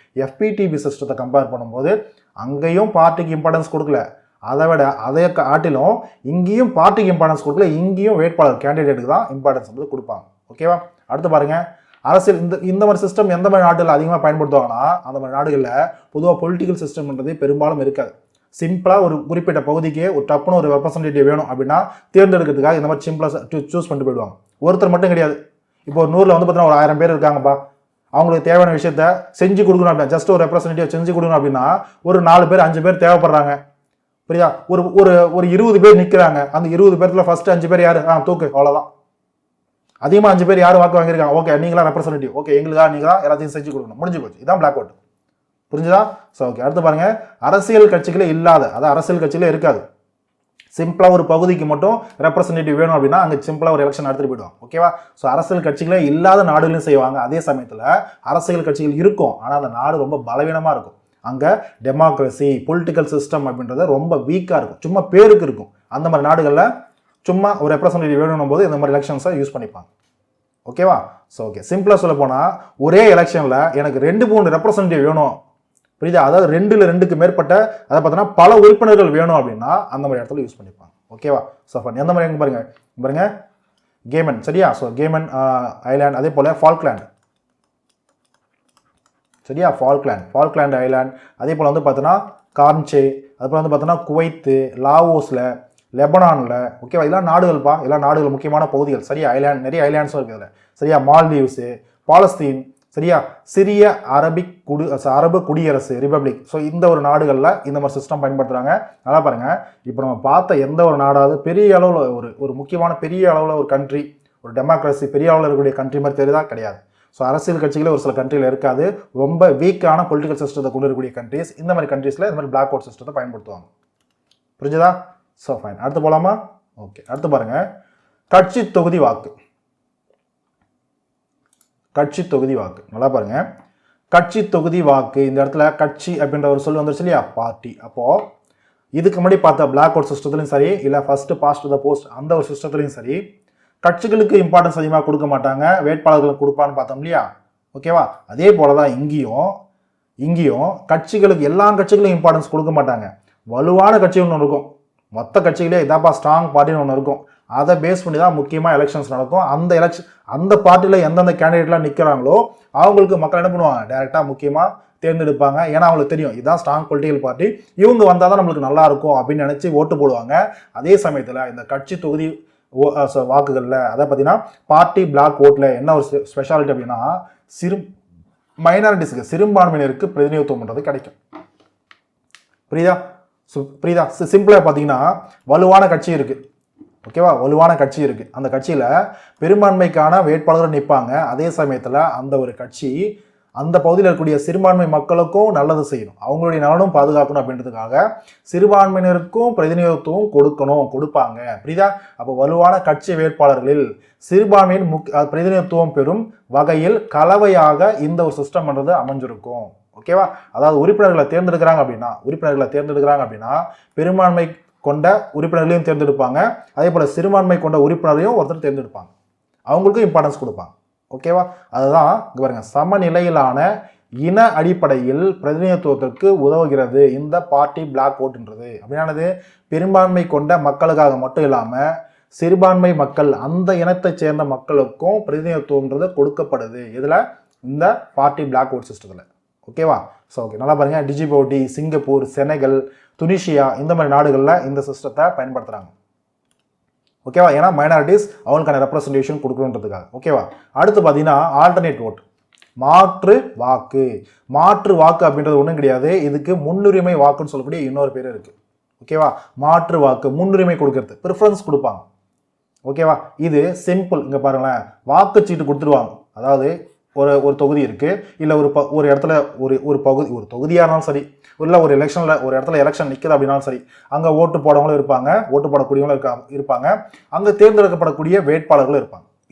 S1: எஃபிடிபி சிஸ்டத்தை கம்பேர் பண்ணும்போது அங்கேயும் பார்ட்டிக்கு இம்பார்ட்டன்ஸ் கொடுக்கல, அதை காட்டிலும் இங்கேயும் பார்ட்டிக்கு இம்பார்ட்டன்ஸ் கொடுக்கல, இங்கேயும் வேட்பாளர் கேண்டிடேட்டுக்கு தான் இம்பார்ட்டன்ஸ் வந்து கொடுப்பாங்க. ஓகேவா? அடுத்து பாருங்க, அரசியல் இந்த மாதிரி சிஸ்டம் எந்த மாதிரி நாடுகள் அதிகமாக பயன்படுத்துவாங்கன்னா, அந்த மாதிரி நாடுகளில் பொதுவாக பொலிட்டிக்கல் சிஸ்டம்ன்றது பெரும்பாலும் இருக்காது. சிம்பிளாக ஒரு குறிப்பிட்ட பகுதிக்கு ஒரு டப்புன்னு ஒரு ரெப்ரசன்டேட்டிவ் வேணும் அப்படின்னா தேர்ந்தெடுக்கிறதுக்காக இந்த மாதிரி சிம்பிளாக சூஸ் பண்ணிட்டு போயிடுவாங்க. ஒருத்தர் மட்டும் கிடையாது. இப்போ ஒரு 100ல் வந்து பார்த்தீங்கன்னா ஒரு 1000 பேர் இருக்காங்கப்பா, அவங்களுக்கு தேவையான விஷயத்த செஞ்சு கொடுக்கணும் அப்படின்னா, ஜஸ்ட் ஒரு ரெப்ரசன்டேட்டிவ் செஞ்சு கொடுக்கணும் அப்படின்னா ஒரு 4 பேர் 5 பேர் தேவைப்படுறாங்க. புரியுதா? ஒரு ஒரு 20 பேர் நிற்கிறாங்க. அந்த 20 பேர்ல ஃபர்ஸ்ட் 5 பேர் யாரு? தூக்கு, அவ்வளோதான். அதிகமாக 5 பேர் யார் வாக்கு வாங்கியிருக்காங்க? ஓகே, நீங்களா ரெப்ரசன்டேட்டிவ், ஓகே எங்களுக்கா நீங்களா எல்லாத்தையும் செஞ்சு கொடுக்கணும். முடிஞ்சு போச்சு. இதான் பிளாக் அவுட். புரிஞ்சுதா? ஸோ ஓகே, அடுத்து பாருங்க, அரசியல் கட்சிகளே இல்லாத, அதாவது அரசியல் கட்சிகளே இருக்காது, சிம்பிளாக ஒரு பகுதிக்கு மட்டும் ரெப்ரசன்டேட்டிவ் வேணும் அப்படின்னா அங்கே சிம்பிளாக ஒரு எலெக்ஷன் நடத்திட்டு போயிடுவாங்க. ஓகேவா? ஸோ அரசியல் கட்சிகளே இல்லாத நாடுகளையும் செய்வாங்க. அதே சமயத்தில் அரசியல் கட்சிகள் இருக்கும், ஆனால் அந்த நாடு ரொம்ப பலவீனமாக இருக்கும். அங்கே டெமோக்ரஸி பொலிட்டிக்கல் சிஸ்டம் அப்படின்றது ரொம்ப வீக்காக இருக்கும், சும்மா பேருக்கு இருக்கும். அந்த மாதிரி நாடுகளில் சும்மா ஒரு ரெப்ரசன்டேட்டிவ் வேணும் போது இந்த மாதிரி எலெக்ஷன்ஸை யூஸ் பண்ணிப்பாங்க. ஓகேவா? ஸோ ஓகே, சிம்பிளாக சொல்ல போனால் ஒரே எலெக்ஷனில் எனக்கு 2-3 ரெப்ரசன்டேட்டிவ் வேணும், புரியுதா? அதாவது 2க்கு மேற்பட்ட, அதை பார்த்தோன்னா பல உறுப்பினர்கள் வேணும் அப்படின்னா அந்த மாதிரி இடத்துல யூஸ் பண்ணிப்பாங்க. ஓகேவா? ஸோ எந்த மாதிரி பாருங்க கேமன், சரியா? ஸோ கேமன் ஐலாண்ட், அதே போல் ஃபால்க்லேண்ட், சரியா? ஃபால்க்லேண்ட் ஐலாண்ட், அதே போல் வந்து பார்த்தோன்னா கார்ன்சே, அதுபோல் வந்து பார்த்தோன்னா குவைத்து, லாவோஸில், லெபனானில், ஓகேவா? இதெல்லாம் நாடுகள்ப்பா, இதெல்லாம் நாடுகள் முக்கியமான பகுதிகள், சரியா? ஐலாண்ட், நிறைய ஐலாண்ட்ஸும் இருக்குது இதில், சரியா? மால்தீவ்ஸு, பாலஸ்தீன், சரியா? சிரிய அரபு குடியரசு ரிப்பப்ளிக். ஸோ இந்த ஒரு நாடுகளில் இந்த மாதிரி சிஸ்டம் பயன்படுத்துகிறாங்க. நல்லா பாருங்கள், இப்போ நம்ம பார்த்த எந்த ஒரு நாடாவது பெரிய அளவில் ஒரு முக்கியமான பெரிய அளவில் ஒரு கண்ட்ரி, ஒரு டெமோக்ரஸி பெரிய அளவில் இருக்கக்கூடிய கண்ட்ரி மாதிரி தெரியுதா? கிடையாது. ஸோ அரசியல் கட்சிகளே ஒரு சில கண்ட்ரியில் இருக்காது, ரொம்ப வீக்கான பொலிட்டிக்கல் சிஸ்டத்தை கொண்டு இருக்கக்கூடிய கண்ட்ரிஸ். இந்த மாதிரி கண்ட்ரீஸில் இந்த மாதிரி பிளாக் அவுட் சிஸ்டத்தை பயன்படுத்துவாங்க. புரிஞ்சுதா? ஸோ ஃபைன், அடுத்து போகலாமா? ஓகே, அடுத்து பாருங்கள், கட்சி தொகுதி வாக்கு. கட்சி தொகுதி வாக்கு, நல்லா பாருங்க, கட்சி தொகுதி வாக்கு. இந்த இடத்துல கட்சி அப்படின்ற ஒரு சொல் வந்துருச்சு இல்லையா? பார்ட்டி. அப்போ இதுக்கு முன்னாடி பார்த்த பிளாக் அவுட் சிஸ்டத்துலையும் சரி, இல்லை ஃபர்ஸ்ட் பாஸ்ட் த போஸ்ட் அந்த ஒரு சிஸ்டத்துலையும் சரி, கட்சிகளுக்கு இம்பார்ட்டன்ஸ் அதிகமாக கொடுக்க மாட்டாங்க, வேட்பாளர்களுக்கு கொடுப்பான்னு பார்த்தோம் இல்லையா? ஓகேவா? அதே போல தான் இங்கேயும் கட்சிகளுக்கு, எல்லா கட்சிகளும் இம்பார்ட்டன்ஸ் கொடுக்க மாட்டாங்க. வலுவான கட்சி ஒன்று இருக்கும், மொத்த கட்சிகளே இதாப்பா ஸ்ட்ராங் பார்ட்டின்னு ஒன்று இருக்கும், அதை பேஸ் பண்ணி தான் முக்கியமாக எலெக்ஷன்ஸ் நடக்கும். அந்த பார்ட்டியில் எந்தெந்த கேண்டிடேட்லாம் நிற்கிறாங்களோ அவங்களுக்கு மக்கள் என்ன பண்ணுவாங்க? டைரெக்டாக முக்கியமாக தேர்ந்தெடுப்பாங்க. ஏன்னா அவங்களுக்கு தெரியும் இதுதான் ஸ்ட்ராங் பொலிட்டிக்கல் பார்ட்டி, இவங்க வந்தால் தான் நம்மளுக்கு நல்லா இருக்கும் அப்படின்னு நினச்சி ஓட்டு போடுவாங்க. அதே சமயத்தில் இந்த கட்சி தொகுதி வாக்குகளில் அதை பார்த்தீங்கன்னா பார்ட்டி பிளாக் ஓட்டில் என்ன ஒரு ஸ்பெஷாலிட்டி அப்படின்னா, மைனாரிட்டிஸுக்கு, சிறுபான்மையினருக்கு பிரதிநிதித்துவம் பண்ணுறது கிடைக்கும். புரியுதா? சிம்பிளாக பார்த்தீங்கன்னா வலுவான கட்சி இருக்குது, ஓகேவா? வலுவான கட்சி இருக்குது, அந்த கட்சியில் பெரும்பான்மைக்கான வேட்பாளர்கள் நிற்பாங்க. அதே சமயத்தில் அந்த ஒரு கட்சி அந்த பகுதியில் இருக்கக்கூடிய சிறுபான்மை மக்களுக்கும் நல்லது செய்யணும், அவங்களுடைய நலனும் பாதுகாக்கணும் அப்படின்றதுக்காக சிறுபான்மையினருக்கும் பிரதிநிதித்துவம் கொடுப்பாங்க. புரியுதா? அப்போ வலுவான கட்சி வேட்பாளர்களில் சிறுபான்மையின் பிரதிநிதித்துவம் பெறும் வகையில் கலவையாக இந்த ஒரு சிஸ்டம் பண்ணுறது அமைஞ்சிருக்கும். ஓகேவா? அதாவது உறுப்பினர்களை தேர்ந்தெடுக்கிறாங்க அப்படின்னா பெரும்பான்மை கொண்ட உறுப்பினர்களையும் தேர்ந்தெடுப்பாங்க, அதே போல் சிறுபான்மை கொண்ட உறுப்பினரையும் ஒருத்தர் தேர்ந்தெடுப்பாங்க, அவங்களுக்கும் இம்பார்ட்டன்ஸ் கொடுப்பாங்க. ஓகேவா? அதுதான் இங்கே பாருங்க, சமநிலையிலான இன அடிப்படையில் பிரதிநிதித்துவத்திற்கு உதவுகிறது இந்த பார்ட்டி பிளாக் ஓட்டுன்றது. அப்படின்னானது பெரும்பான்மை கொண்ட மக்களுக்காக மட்டும் இல்லாமல் சிறுபான்மை மக்கள், அந்த இனத்தை சேர்ந்த மக்களுக்கும் பிரதிநிதித்துவம்ன்றது கொடுக்கப்படுது. இதில் இந்த பார்ட்டி பிளாக் ஓட் சிஸ்டத்தில். ஓகேவா? ஸோ ஓகே, நல்லா பாருங்கள், டிஜிபோட்டி, சிங்கப்பூர், செனகல், துனிஷியா, இந்த மாதிரி நாடுகளில் இந்த சிஸ்டத்தை பயன்படுத்துகிறாங்க. ஓகேவா? ஏன்னா மைனாரிட்டிஸ் அவங்களுக்கான ரெப்ரஸன்டேஷன் கொடுக்கணுன்றதுக்காக. ஓகேவா? அடுத்து பார்த்தீங்கன்னா ஆல்டர்னேட் ஓட், மாற்று வாக்கு அப்படின்றது ஒன்றும் கிடையாது, இதுக்கு முன்னுரிமை வாக்குன்னு சொல்லக்கூடிய இன்னொரு பேர் இருக்குது. ஓகேவா? மாற்று வாக்கு, முன்னுரிமை கொடுக்கறது, ப்ரிஃபரன்ஸ் கொடுப்பாங்க. ஓகேவா? இது சிம்பிள். இங்கே பாருங்களேன், வாக்குச்சீட்டு கொடுத்துருவாங்க. அதாவது ஒரு தொகுதி இருக்குது, இல்லை ஒரு இடத்துல ஒரு பகுதி, ஒரு தொகுதியாக இருந்தாலும் சரி, இல்லை ஒரு எலெக்ஷனில் ஒரு இடத்துல எலெக்ஷன் நிற்குது அப்படின்னாலும் சரி, அங்கே ஓட்டு போடவங்களும் இருப்பாங்க, ஓட்டு போடக்கூடியவங்களும் இருப்பாங்க, அங்கே தேர்ந்தெடுக்கப்படக்கூடிய வேட்பாளர்களும்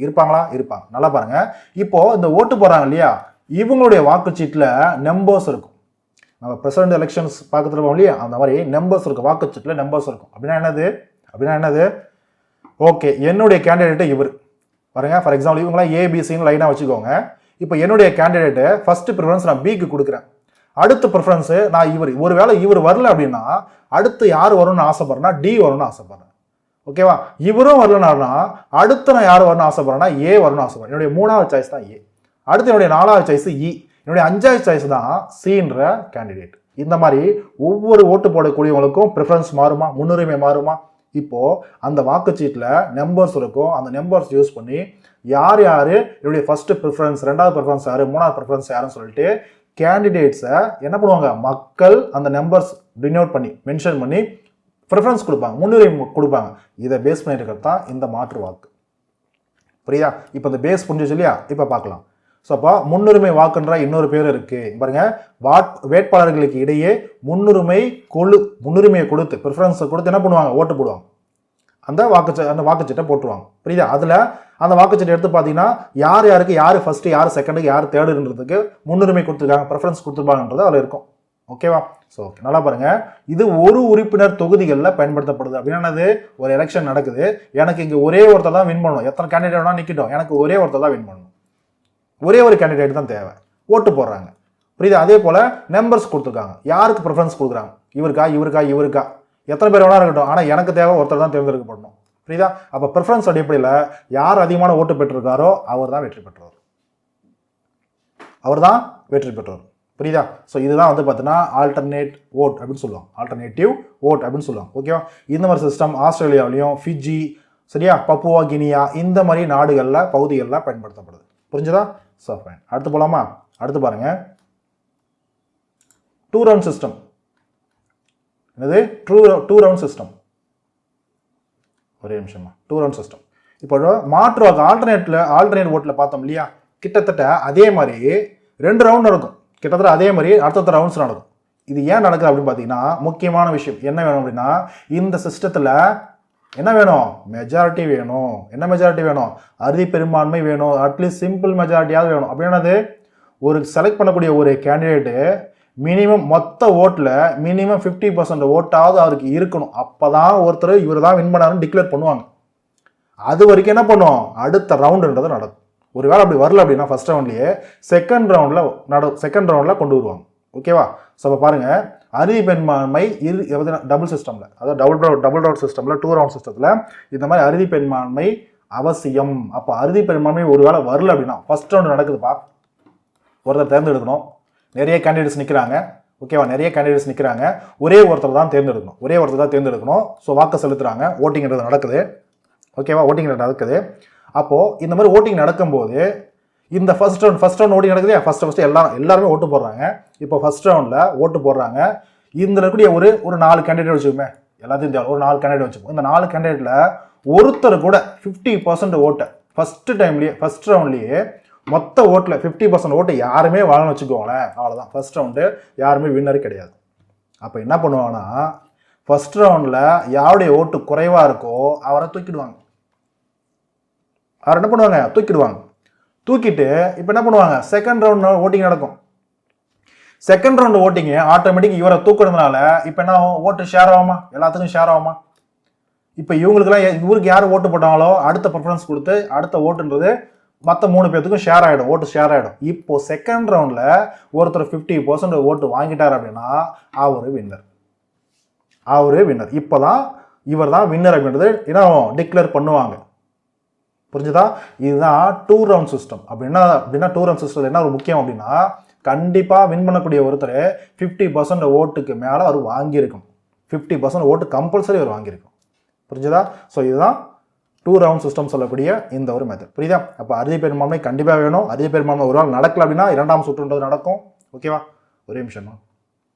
S1: இருப்பாங்களா? இருப்பாங்க. நல்லா பாருங்க, இப்போ இந்த ஓட்டு போடுறாங்க இல்லையா, இவங்களுடைய வாக்குச்சீட்டில் நம்பர்ஸ் இருக்கும். நம்ம பிரசிடென்ட் எலெக்ஷன்ஸ் பார்க்கறது இருப்போம் இல்லையா, அந்த மாதிரி நம்பர்ஸ் இருக்கும், வாக்குச்சீட்டில் நம்பர்ஸ் இருக்கும். அப்படின்னா என்னது? ஓகே, என்னுடைய கேண்டிடேட்டு இவர் பாருங்க, ஃபார் எக்ஸாம்பிள் இவங்களாம் ஏபிசின்னு லைனாக வச்சுக்கோங்க. இப்போ என்னுடைய கேண்டிடேட்டு ஃபர்ஸ்ட் ப்ரிஃபரன்ஸ் நான் பிக்கு கொடுக்குறேன், அடுத்த ப்ரிஃபரன்ஸு நான் ஒருவேளை இவர் வரல அப்படின்னா அடுத்து யார் வரும்னு ஆசைப்படுறேன்னா டி வரும்னு ஆசைப்படுறேன். ஓகேவா? இவரும் வரலனா அடுத்து நான் யார் வரணும்னு ஆசைப்படுறேன்னா ஏ வரணும்னு ஆசைப்படுறேன். என்னுடைய 3வது சாய்ஸ் தான் ஏ, அடுத்து என்னுடைய 4வது சாய்ஸ் இ, என்னுடைய 5வது சாய்ஸ் தான் சின்ற கேண்டிடேட். இந்த மாதிரி ஒவ்வொரு ஓட்டு போடக்கூடியவங்களுக்கும் ப்ரிஃபரன்ஸ் மாறுமா, முன்னுரிமை மாறுமா? இப்போ அந்த வாக்குச்சீட்டில் நம்பர்ஸ் இருக்கும், அந்த நம்பர்ஸ் யூஸ் பண்ணி யார் என்னுடைய ஃபர்ஸ்ட் ப்ரிஃபரன்ஸ், 2வது ப்ரிஃபரன்ஸ் யார், 3வது ப்ரிஃபரன்ஸ் யாருன்னு சொல்லிட்டு கேண்டிடேட்ஸை என்ன பண்ணுவாங்க, மக்கள் அந்த நம்பர்ஸ் டினோட் பண்ணி மென்ஷன் பண்ணி ப்ரிஃபரன்ஸ் கொடுப்பாங்க, முன்னுரிமை கொடுப்பாங்க. இதை பேஸ் பண்ணிட்டு இருக்கிறது தான் இந்த மாற்று வாக்கு. புரியுதா? இப்போ இந்த பேஸ் புரிஞ்சிச்சு இல்லையா? இப்போ பார்க்கலாம். ஸோ அப்போ முன்னுரிமை வாக்குன்ற இன்னொரு பேர் இருக்கு பாருங்க, வேட்பாளர்களுக்கு இடையே முன்னுரிமையை கொடுத்து ப்ரிஃபரன்ஸை கொடுத்து என்ன பண்ணுவாங்க, ஓட்டு போடுவாங்க, அந்த வாக்குச்சீட்டை போட்டுருவாங்க. புரியுதா? அதில் அந்த வாக்குச்சீட்டை எடுத்து பார்த்தீங்கன்னா யாருக்கு யார் ஃபர்ஸ்ட், யார் செகண்டுக்கு, யார் தேர்டுன்றதுக்கு முன்னுரிமை கொடுத்துருக்காங்க, ப்ரிஃபரன்ஸ் கொடுத்துருப்பாங்கன்றது அதில் இருக்கும். ஓகேவா? ஸோ ஓகே, நல்லா பாருங்க, இது ஒரு உறுப்பினர் தொகுதிகளில் பயன்படுத்தப்படுது. அப்படின்னா ஒரு எலெக்ஷன் நடக்குது, எனக்கு இங்கே ஒரே ஒருத்தர் தான் வின் பண்ணணும், எத்தனை கேண்டிடேட் வேணா நிற்கட்டும், எனக்கு ஒரே ஒருத்தர் தான் வின் பண்ணணும், ஒரே ஒரு கேண்டிடேட் தான் தேவை, ஓட்டு போடுறாங்க. புரியுதா? அதே போல் நம்பர்ஸ் கொடுத்துருக்காங்க, யாருக்கு ப்ரிஃபரன்ஸ் கொடுக்குறாங்க, இவருக்கா, எத்தனை பேர் வேணா இருக்கட்டும், ஆனால் எனக்கு தேவை ஒருத்தர் தான் தேர்ந்தெடுக்கப்படணும். புரியுதா? அப்போ ப்ரிஃபரன்ஸ் அடிப்படையில் யார் அதிகமான ஓட்டு பெற்றிருக்காரோ அவர் தான் வெற்றி பெற்றவர். அவர் தான் வெற்றி பெற்றவர். புரியுதா? ஸோ இதுதான் வந்து பார்த்தீங்கன்னா ஆல்டர்னேட் ஓட் அப்படின்னு சொல்லுவாங்க, ஆல்டர்னேட்டிவ் ஓட் அப்படின்னு சொல்லுவாங்க. ஓகேவா? இந்த மாதிரி சிஸ்டம் ஆஸ்திரேலியாவிலையும், ஃபிஜி, சரியா, பப்புவா கினியா, இந்த மாதிரி நாடுகளில் பகுதிகளில் பயன்படுத்தப்படுது. புரிஞ்சுதா? So fine. அடுத்து போகலாமா? அடுத்து பாருங்க, 2 ரவுண்ட் சிஸ்டம். என்னது? 2 ரவுண்ட் சிஸ்டம். ஒரே நிமிஷமா. 2 ரவுண்ட் சிஸ்டம். இப்போ மாற்று வாக்கு ஆல்டர்னேட் ஓட்டில் பார்த்தோம் இல்லையா, கிட்டத்தட்ட அதே மாதிரி 2 ரவுண்ட் நடக்கும். கிட்டத்தட்ட அதே மாதிரி அடுத்தடுத்த ரவுண்ட்ஸ் நடக்கும். இது ஏன் நடக்குது அப்படின்னு பார்த்தீங்கன்னா, முக்கியமான விஷயம் என்ன வேணும் அப்படின்னா, இந்த சிஸ்டத்தில் என்ன வேணும்? மெஜாரிட்டி வேணும். என்ன மெஜாரிட்டி வேணும்? அறுதி பெரும்பான்மை வேணும். அட்லீஸ்ட் சிம்பிள் மெஜாரிட்டியாவது வேணும். அப்படின்னது ஒரு செலக்ட் பண்ணக்கூடிய ஒரு கேண்டிடேட்டு மினிமம் மொத்த ஓட்டில் மினிமம் 50% ஓட்டாவது அவருக்கு இருக்கணும். அப்போ தான் ஒருத்தர் இவர் தான் வின் பண்ணாருன்னு டிக்ளேர் பண்ணுவாங்க. அது வரைக்கும் என்ன பண்ணும்? அடுத்த ரவுண்டுன்றது நடக்கும். ஒருவேளை அப்படி வரல அப்படின்னா ஃபர்ஸ்ட் ரவுண்ட்லேயே செகண்ட் ரவுண்டில் கொண்டு வருவாங்க. ஓகேவா? ஸோ அப்போ பாருங்கள், அறுதி பெரும்பான்மை டபுள் சிஸ்டமில், அதாவது டபுள் ரவுண்ட் சிஸ்டமில், 2 ரவுண்ட் சிஸ்டத்தில் இந்த மாதிரி அறுதி பெரும்பான்மை அவசியம். அப்போ அறுதி பெரும்பான்மை ஒரு வேளை வரல அப்படின்னா ஃபர்ஸ்ட் ரவுண்டு நடக்குதுப்பா, ஒருத்தர் தேர்ந்தெடுக்கணும். நிறைய கேண்டிடேட்ஸ் நிற்கிறாங்க. ஓகேவா? நிறைய கேண்டிடேட்ஸ் நிற்கிறாங்க. ஒரே ஒருத்தர் தான் தேர்ந்தெடுக்கணும். ஸோ வாக்கு செலுத்துறாங்க. ஓட்டிங்கிறது நடக்குது. ஓகேவா? ஓட்டிங் நடக்குது. அப்போது இந்த மாதிரி ஓட்டிங் நடக்கும்போது இந்த ஃபர்ஸ்ட் ரவுண்ட் ஓட்டிங் நடக்குது. ஃபர்ஸ்ட் எல்லாருமே ஓட்டு போடுறாங்க. இப்போ ஃபர்ஸ்ட் ரவுண்டில் ஓட்டு போடுறாங்க. இதில் இருக்கக்கூடிய ஒரு 4 கேண்டிடேட் வச்சுக்கோமே, எல்லாத்தையும் தேவை ஒரு 4 கேண்டிடேட் வச்சுப்போம். இந்த 4 கேண்டிடேட்டில் ஒருத்தர் கூட 50% ஓட்டை ஃபர்ஸ்ட் ரவுண்ட்லேயே மொத்த ஓட்டில் 50% ஓட்டை யாருமே வாழன்னு வச்சுக்கோங்களேன், அவ்வளோதான். ஃபர்ஸ்ட் ரவுண்டு யாருமே வின்னரு கிடையாது. அப்போ என்ன பண்ணுவாங்கன்னா, ஃபர்ஸ்ட் ரவுண்டில் யாருடைய ஓட்டு குறைவாக இருக்கோ அவரை தூக்கிடுவாங்க. தூக்கிட்டு இப்போ என்ன பண்ணுவாங்க? செகண்ட் ரவுண்ட் ஓட்டிங் நடக்கும். செகண்ட் ரவுண்ட் ஓட்டிங் ஆட்டோமேட்டிக் இவரை தூக்குறதுனால இப்போ என்ன ஆகும்? ஓட்டு ஷேர் ஆகுமா? எல்லாத்துக்கும் ஷேர் ஆகுமா? இப்போ இவருக்கு யார் ஓட்டு போட்டாங்களோ அடுத்த ப்ரிஃபரன்ஸ் கொடுத்து அடுத்த ஓட்டுன்றது மற்ற 3 பேர்த்துக்கும் ஓட்டு ஷேர் ஆகிடும். இப்போ செகண்ட் ரவுண்டில் ஒருத்தர் 50% ஓட்டு வாங்கிட்டார் அப்படின்னா அவர் வின்னர். இப்போ தான் இவர் தான் வின்னர் அப்படின்றது என்ன டிக்ளேர் பண்ணுவாங்க. புரிஞ்சுதா? இதுதான் 2 ரவுண்ட் சிஸ்டம். அப்படின்னா 2 ரவுண்ட் சிஸ்டத்தில் என்ன ஒரு முக்கியம் அப்படின்னா, கண்டிப்பாக வின் பண்ணக்கூடிய ஒருத்தர் 50% ஓட்டுக்கு மேலே அவர் வாங்கியிருக்கும். 50% ஓட்டு கம்பல்சரி அவர் வாங்கியிருக்கும். புரிஞ்சுதா? ஸோ இதுதான் 2 ரவுண்ட் சிஸ்டம் சொல்லக்கூடிய இந்த ஒரு மெத்தட். புரியுதா? அப்போ அறுதி பெரும்பான்மை கண்டிப்பாக வேணும். அறுதி பெரும்பான்மை ஒரு நாள் நடக்கல அப்படின்னா 2ஆம் சுற்றுன்றது நடக்கும். ஓகேவா? ஒரே நிமிஷம்.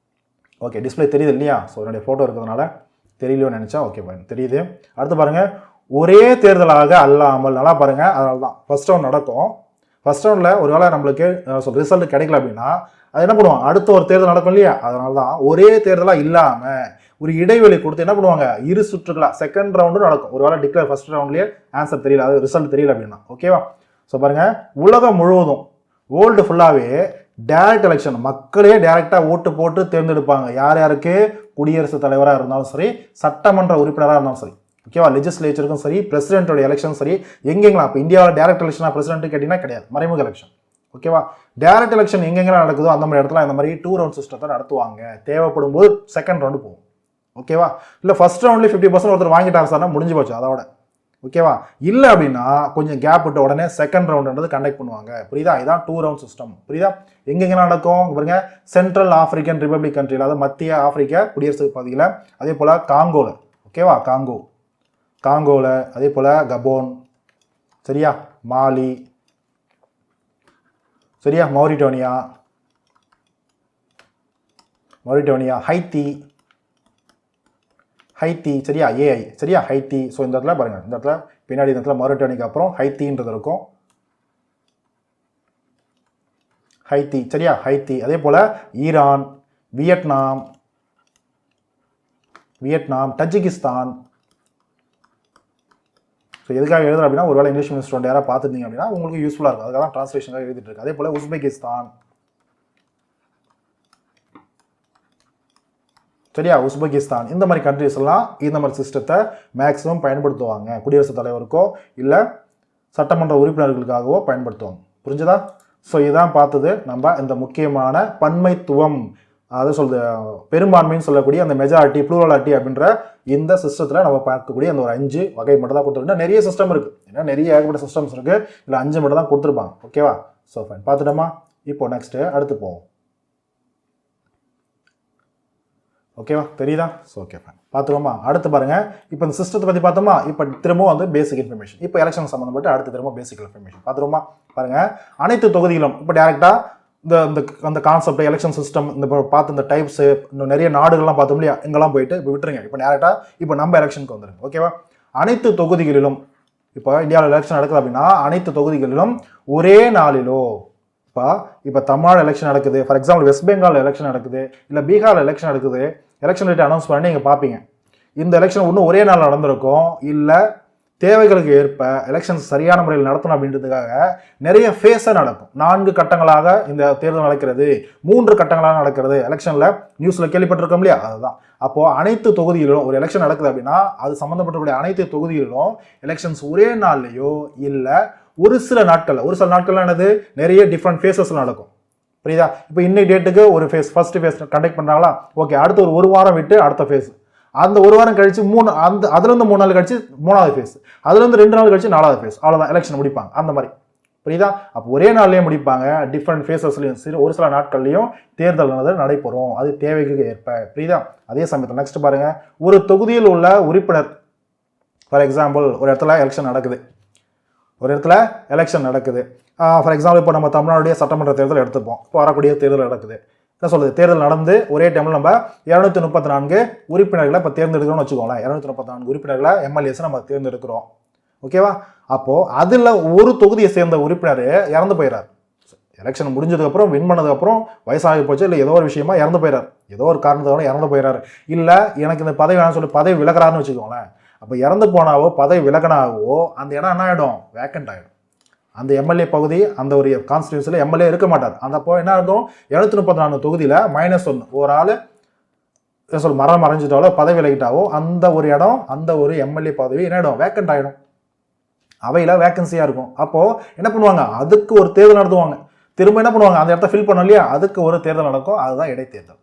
S1: ஓகே, டிஸ்பிளே தெரியுது இல்லையா? ஸோ என்னுடைய ஃபோட்டோ இருக்கிறதுனால தெரியலையோ நினச்சா ஓகே பாருங்க, தெரியுது. அடுத்து பாருங்கள், ஒரே தேர்தலாக அல்லாமல், நல்லா பாருங்கள், அதனால தான் ஃபர்ஸ்ட் ரவுண்ட் நடக்கும். ஃபர்ஸ்ட் ரவுண்டில் ஒரு வேளை நம்மளுக்கு ரிசல்ட் கிடைக்கல அப்படின்னா அது என்ன பண்ணுவாங்க? அடுத்த ஒரு தேர்தல் நடக்கும் இல்லையா? அதனால தான் ஒரே தேர்தலாக இல்லாமல் ஒரு இடைவெளி கொடுத்து என்ன பண்ணுவாங்க? 2 சுற்றுகளாக செகண்ட் ரவுண்டும் நடக்கும். ஒரு வேளை டிக்ளேர் ஃபர்ஸ்ட் ரவுண்ட்லேயே ஆன்சர் தெரியல, அது ரிசல்ட் தெரியல அப்படின்னா. ஓகேவா? ஸோ பாருங்கள், உலகம் முழுவதும் வேர்ல்டு ஃபுல்லாகவே டைரக்ட் எலெக்ஷன், மக்களே டைரக்டாக ஓட்டு போட்டு தேர்ந்தெடுப்பாங்க. யாருக்கு? குடியரசுத் தலைவராக இருந்தாலும் சரி, சட்டமன்ற உறுப்பினராக இருந்தாலும் சரி. ஓகேவா? லெஜிஸ்லேச்சருக்கும் சரி, பிரசிடென்ட்டோட எலெக்ஷன் சரி, எங்கெங்கெல்லாம் இப்போ இந்தியாவில் டைரக்ட் எலெக்ஷனாக பிரசிடென்ட் கேட்டிங்கன்னா கிடையாது, மறைமுக எலெக்ஷன். ஓகேவா? டைரக்ட் எலெக்ஷன் எங்கெங்கெல்லாம் நடக்குதோ அந்த மாதிரி இடத்துல இந்த மாதிரி 2 ரவுண்ட் சிஸ்டத்தை நடத்துவாங்க. தேவைப்படும் போது செகண்ட் ரவுண்டு போகும். ஓகேவா? இல்லை ஃபர்ஸ்ட் ரவுண்ட்லேயே 50% ஒருத்தர் வாங்கிட்டார் சார்னா முடிஞ்சு போச்சு அதோட. ஓகேவா? இல்லை அப்படின்னா கொஞ்சம் கேப் விட்டு உடனே செகண்ட் ரவுண்டுன்றது கண்டக்ட் பண்ணுவாங்க. புரியுதா? இதான் 2 ரவுண்ட் சிஸ்டம். புரியுதா? எங்கெங்கெல்லாம் நடக்கும் பாருங்க, சென்ட்ரல் ஆப்பிரிக்கன் ரிப்பப்ளிக் கண்ட்ரியில், அதாவது மத்திய ஆப்பிரிக்கா குடியரசு பகுதியில், அதே போல் காங்கோவில். ஓகேவா? காங்கோவில், அதே போல் கபோன், சரியா, மாலி, சரியா, மௌரிட்டோனியா, ஹைத்தி, சரியா, ஏஐ, சரியா, ஹைத்தி. ஸோ இந்த இடத்துல பாருங்கள், இந்த இடத்துல பின்னாடி இந்த இடத்துல மௌரிட்டோனியாக்கு அப்புறம் ஹைத்தின்றது இருக்கும். சரியா, ஹைத்தி. அதே போல் ஈரான், வியட்நாம், தஜிகிஸ்தான். ஸோ எதுக்காக எழுதுறேன் அப்படின்னா, ஒரு வேளை இங்கிலீஷ் மீடியம் ஸ்டூடெண்ட் யாராவது பார்த்துருந்தீங்க அப்படின்னா உங்களுக்கு யூஸ்ஃபுல்லாக இருக்கும். அதுக்காக தான் ட்ரான்ஸ்லேஷனாக எழுதிட்டு இருக்கு. அதே போல் உஸ்பெகிஸ்தான், சரியா, இந்த மாதிரி கண்ட்ரிஸ் எல்லாம் இந்த மாதிரி சிஸ்டத்தை மேக்ஸிமம் பயன்படுத்துவாங்க. குடியரசுத் தலைவருக்கோ இல்லை சட்டமன்ற உறுப்பினர்களுக்காகவோ பயன்படுத்துவாங்க. புரிஞ்சுதா? ஸோ இதான் பார்த்தது நம்ம இந்த முக்கியமான பன்மைத்துவம், அதை சொல்லுது பெரும்பான்மைன்னு சொல்லக்கூடிய அந்த மெஜாரிட்டி ப்ளூரலிட்டி அப்படின்ற இந்த சிஸ்டத்தில் நம்ம பார்க்கக்கூடிய அந்த ஒரு 5 வகை மட்டும் தான் கொடுத்துருக்கோம். நிறைய சிஸ்டம் இருக்குது, ஏன்னா நிறைய ஏகப்பட்ட சிஸ்டம்ஸ் இருக்குது, இல்லை 5 மட்டும் தான் கொடுத்துருப்பாங்க. ஓகேவா? ஸோ ஃபைன், பார்த்துட்டோமா? இப்போ நெக்ஸ்ட்டு அடுத்து போவோம். ஓகேவா, தெரியுதா? ஸோ ஓகே ஃபைன், பார்த்துருவோமா? அடுத்து பாருங்க, இப்போ இந்த சிஸ்டத்தை பற்றி பார்த்தோமா, இப்போ திரும்பவும் வந்து பேசிக் இன்ஃபர்மேஷன். இப்போ எலெக்ஷன் சம்மந்தப்பட்டு அடுத்து திரும்ப பேசிக் இன்ஃபர்மேஷன் பார்த்துருவோமா? பாருங்க, அனைத்து தொகுதிகளும் இப்போ டேரெக்டாக அந்த கான்செப்ட் எலெக்ஷன் சிஸ்டம் இந்த பார்த்து இந்த டைப்ஸு இன்னும் நிறைய நாடுகள்லாம் பார்த்தோம் இல்லையா, இங்கெல்லாம் போயிட்டு இப்போ விட்டுருங்க. இப்போ டேரெக்டாக இப்போ நம்ம எலெக்ஷனுக்கு வந்துருங்க. ஓகேவா? அனைத்து தொகுதிகளிலும் இப்போ இந்தியாவில் எலெக்ஷன் நடக்குது அப்படின்னா அனைத்து தொகுதிகளிலும் ஒரே நாளிலோ, இப்போ தமிழ்நாடு எலெக்ஷன் நடக்குது, for example west Bengal election நடக்குது, இல்லை பீகார் எலெக்ஷன் நடக்குது, எலெக்ஷன் டேட் அனௌன்ஸ் பண்ணி நீங்கள் பார்ப்பீங்க. இந்த எலெக்ஷன் ஒன்றும் ஒரே நாள் நடந்திருக்கும், இல்லை தேவைகளுக்கு ஏற்ப எலெக்ஷன்ஸ் சரியான முறையில் நடத்தணும் அப்படின்றதுக்காக நிறைய ஃபேஸாக நடக்கும். 4 கட்டங்களாக இந்த தேர்தல் நடக்கிறது, 3 கட்டங்களாக நடக்கிறது. எலெக்ஷனில் நியூஸில் கேள்விப்பட்டிருக்கோம் இல்லையா, அதுதான். அப்போது அனைத்து தொகுதிகளிலும் ஒரு எலெக்ஷன் நடக்குது அப்படின்னா அது சம்மந்தப்பட்டக்கூடிய அனைத்து தொகுதிகளிலும் எலெக்ஷன்ஸ் ஒரே நாள்லையோ இல்லை ஒரு சில நாட்கள்லாம் என்னது, நிறைய டிஃப்ரெண்ட் ஃபேஸஸில் நடக்கும். புரியுதா? இப்போ இன்னைக்கு டேட்டுக்கு ஒரு ஃபேஸ், ஃபர்ஸ்ட் ஃபேஸ் கண்டக்ட் பண்ணுறாங்களா, ஓகே, அடுத்து ஒரு வாரம் விட்டு அடுத்த ஃபேஸ், அந்த ஒரு வாரம் கழிச்சு அதுலேருந்து 3 நாள் கழிச்சு 3வது ஃபேஸ், அதுலேருந்து 2 நாள் கழிச்சு 4வது ஃபேஸ், அவ்வளோதான் எலெக்ஷன் முடிப்பாங்க. அந்த மாதிரி புரியுதா? அப்போ ஒரே நாள்லேயே முடிப்பாங்க, டிஃப்ரெண்ட் ஃபேஸஸ்லையும் ஒரு சில நாட்கள்லையும் தேர்தல் நடைபெறும், அது தேவைக்கு ஏற்ப. புரியுதா? அதே சமயத்தில் நெக்ஸ்ட் பாருங்க, ஒரு தொகுதியில் உள்ள உறுப்பினர், ஃபார் எக்ஸாம்பிள் ஒரு இடத்துல எலெக்ஷன் நடக்குது, ஃபார் எக்ஸாம்பிள் இப்போ நம்ம தமிழ்நாடுடைய சட்டமன்ற தேர்தல் எடுத்துப்போம். இப்போ வரக்கூடிய தேர்தல் நடக்குது, என்ன சொல்லுது, தேர்தல் நடந்து ஒரே டைமில் நம்ம 234 உறுப்பினர்களை இப்போ தேர்ந்தெடுக்கிறோம்னு வச்சுக்கோங்களேன். 234 உறுப்பினர்களை எம்எல்ஏஸ் நம்ம தேர்ந்தெடுக்கிறோம். ஓகேவா? அப்போது அதில் ஒரு தொகுதியை சேர்ந்த உறுப்பினர் இறந்து போயிடார். எலெக்ஷன் முடிஞ்சதுக்கப்புறம் வின் பண்ணதுக்கப்புறம் வயசாகி போச்சு, இல்லை ஏதோ ஒரு விஷயமா இறந்து போயிடார், ஏதோ ஒரு காரணத்தோட இறந்து போயிடாரு, இல்லை எனக்கு இந்த பதவி வேணும்னு சொல்லி பதவி விலகிறாருன்னு வச்சுக்கோங்களேன். அப்போ இறந்து போனாவோ பதவி விலகினாவோ அந்த இடம் என்ன ஆகிடும், வேக்கண்ட் ஆகிடும். அந்த எம்எல்ஏ பகுதி, அந்த ஒரு கான்ஸ்டிடியூன்சியில் எம்எல்ஏ இருக்க மாட்டார். அந்த அப்போ என்ன இருக்கும், 234 தொகுதியில் -1 ஒரு ஆள் மரம் மறைஞ்சிட்டாலோ பதவி விலகிட்டாவோ அந்த ஒரு இடம், அந்த ஒரு எம்எல்ஏ பதவி என்ன ஆகிடும், வேக்கண்ட் ஆகிடும். அவையில் வேக்கன்சியாக இருக்கும். அப்போது என்ன பண்ணுவாங்க, அதுக்கு ஒரு தேர்தல் நடத்துவாங்க. திரும்ப என்ன பண்ணுவாங்க, அந்த இடத்த ஃபில் பண்ணோம் இல்லையா, அதுக்கு ஒரு தேர்தல் நடக்கும். அதுதான் இடைத்தேர்தல்,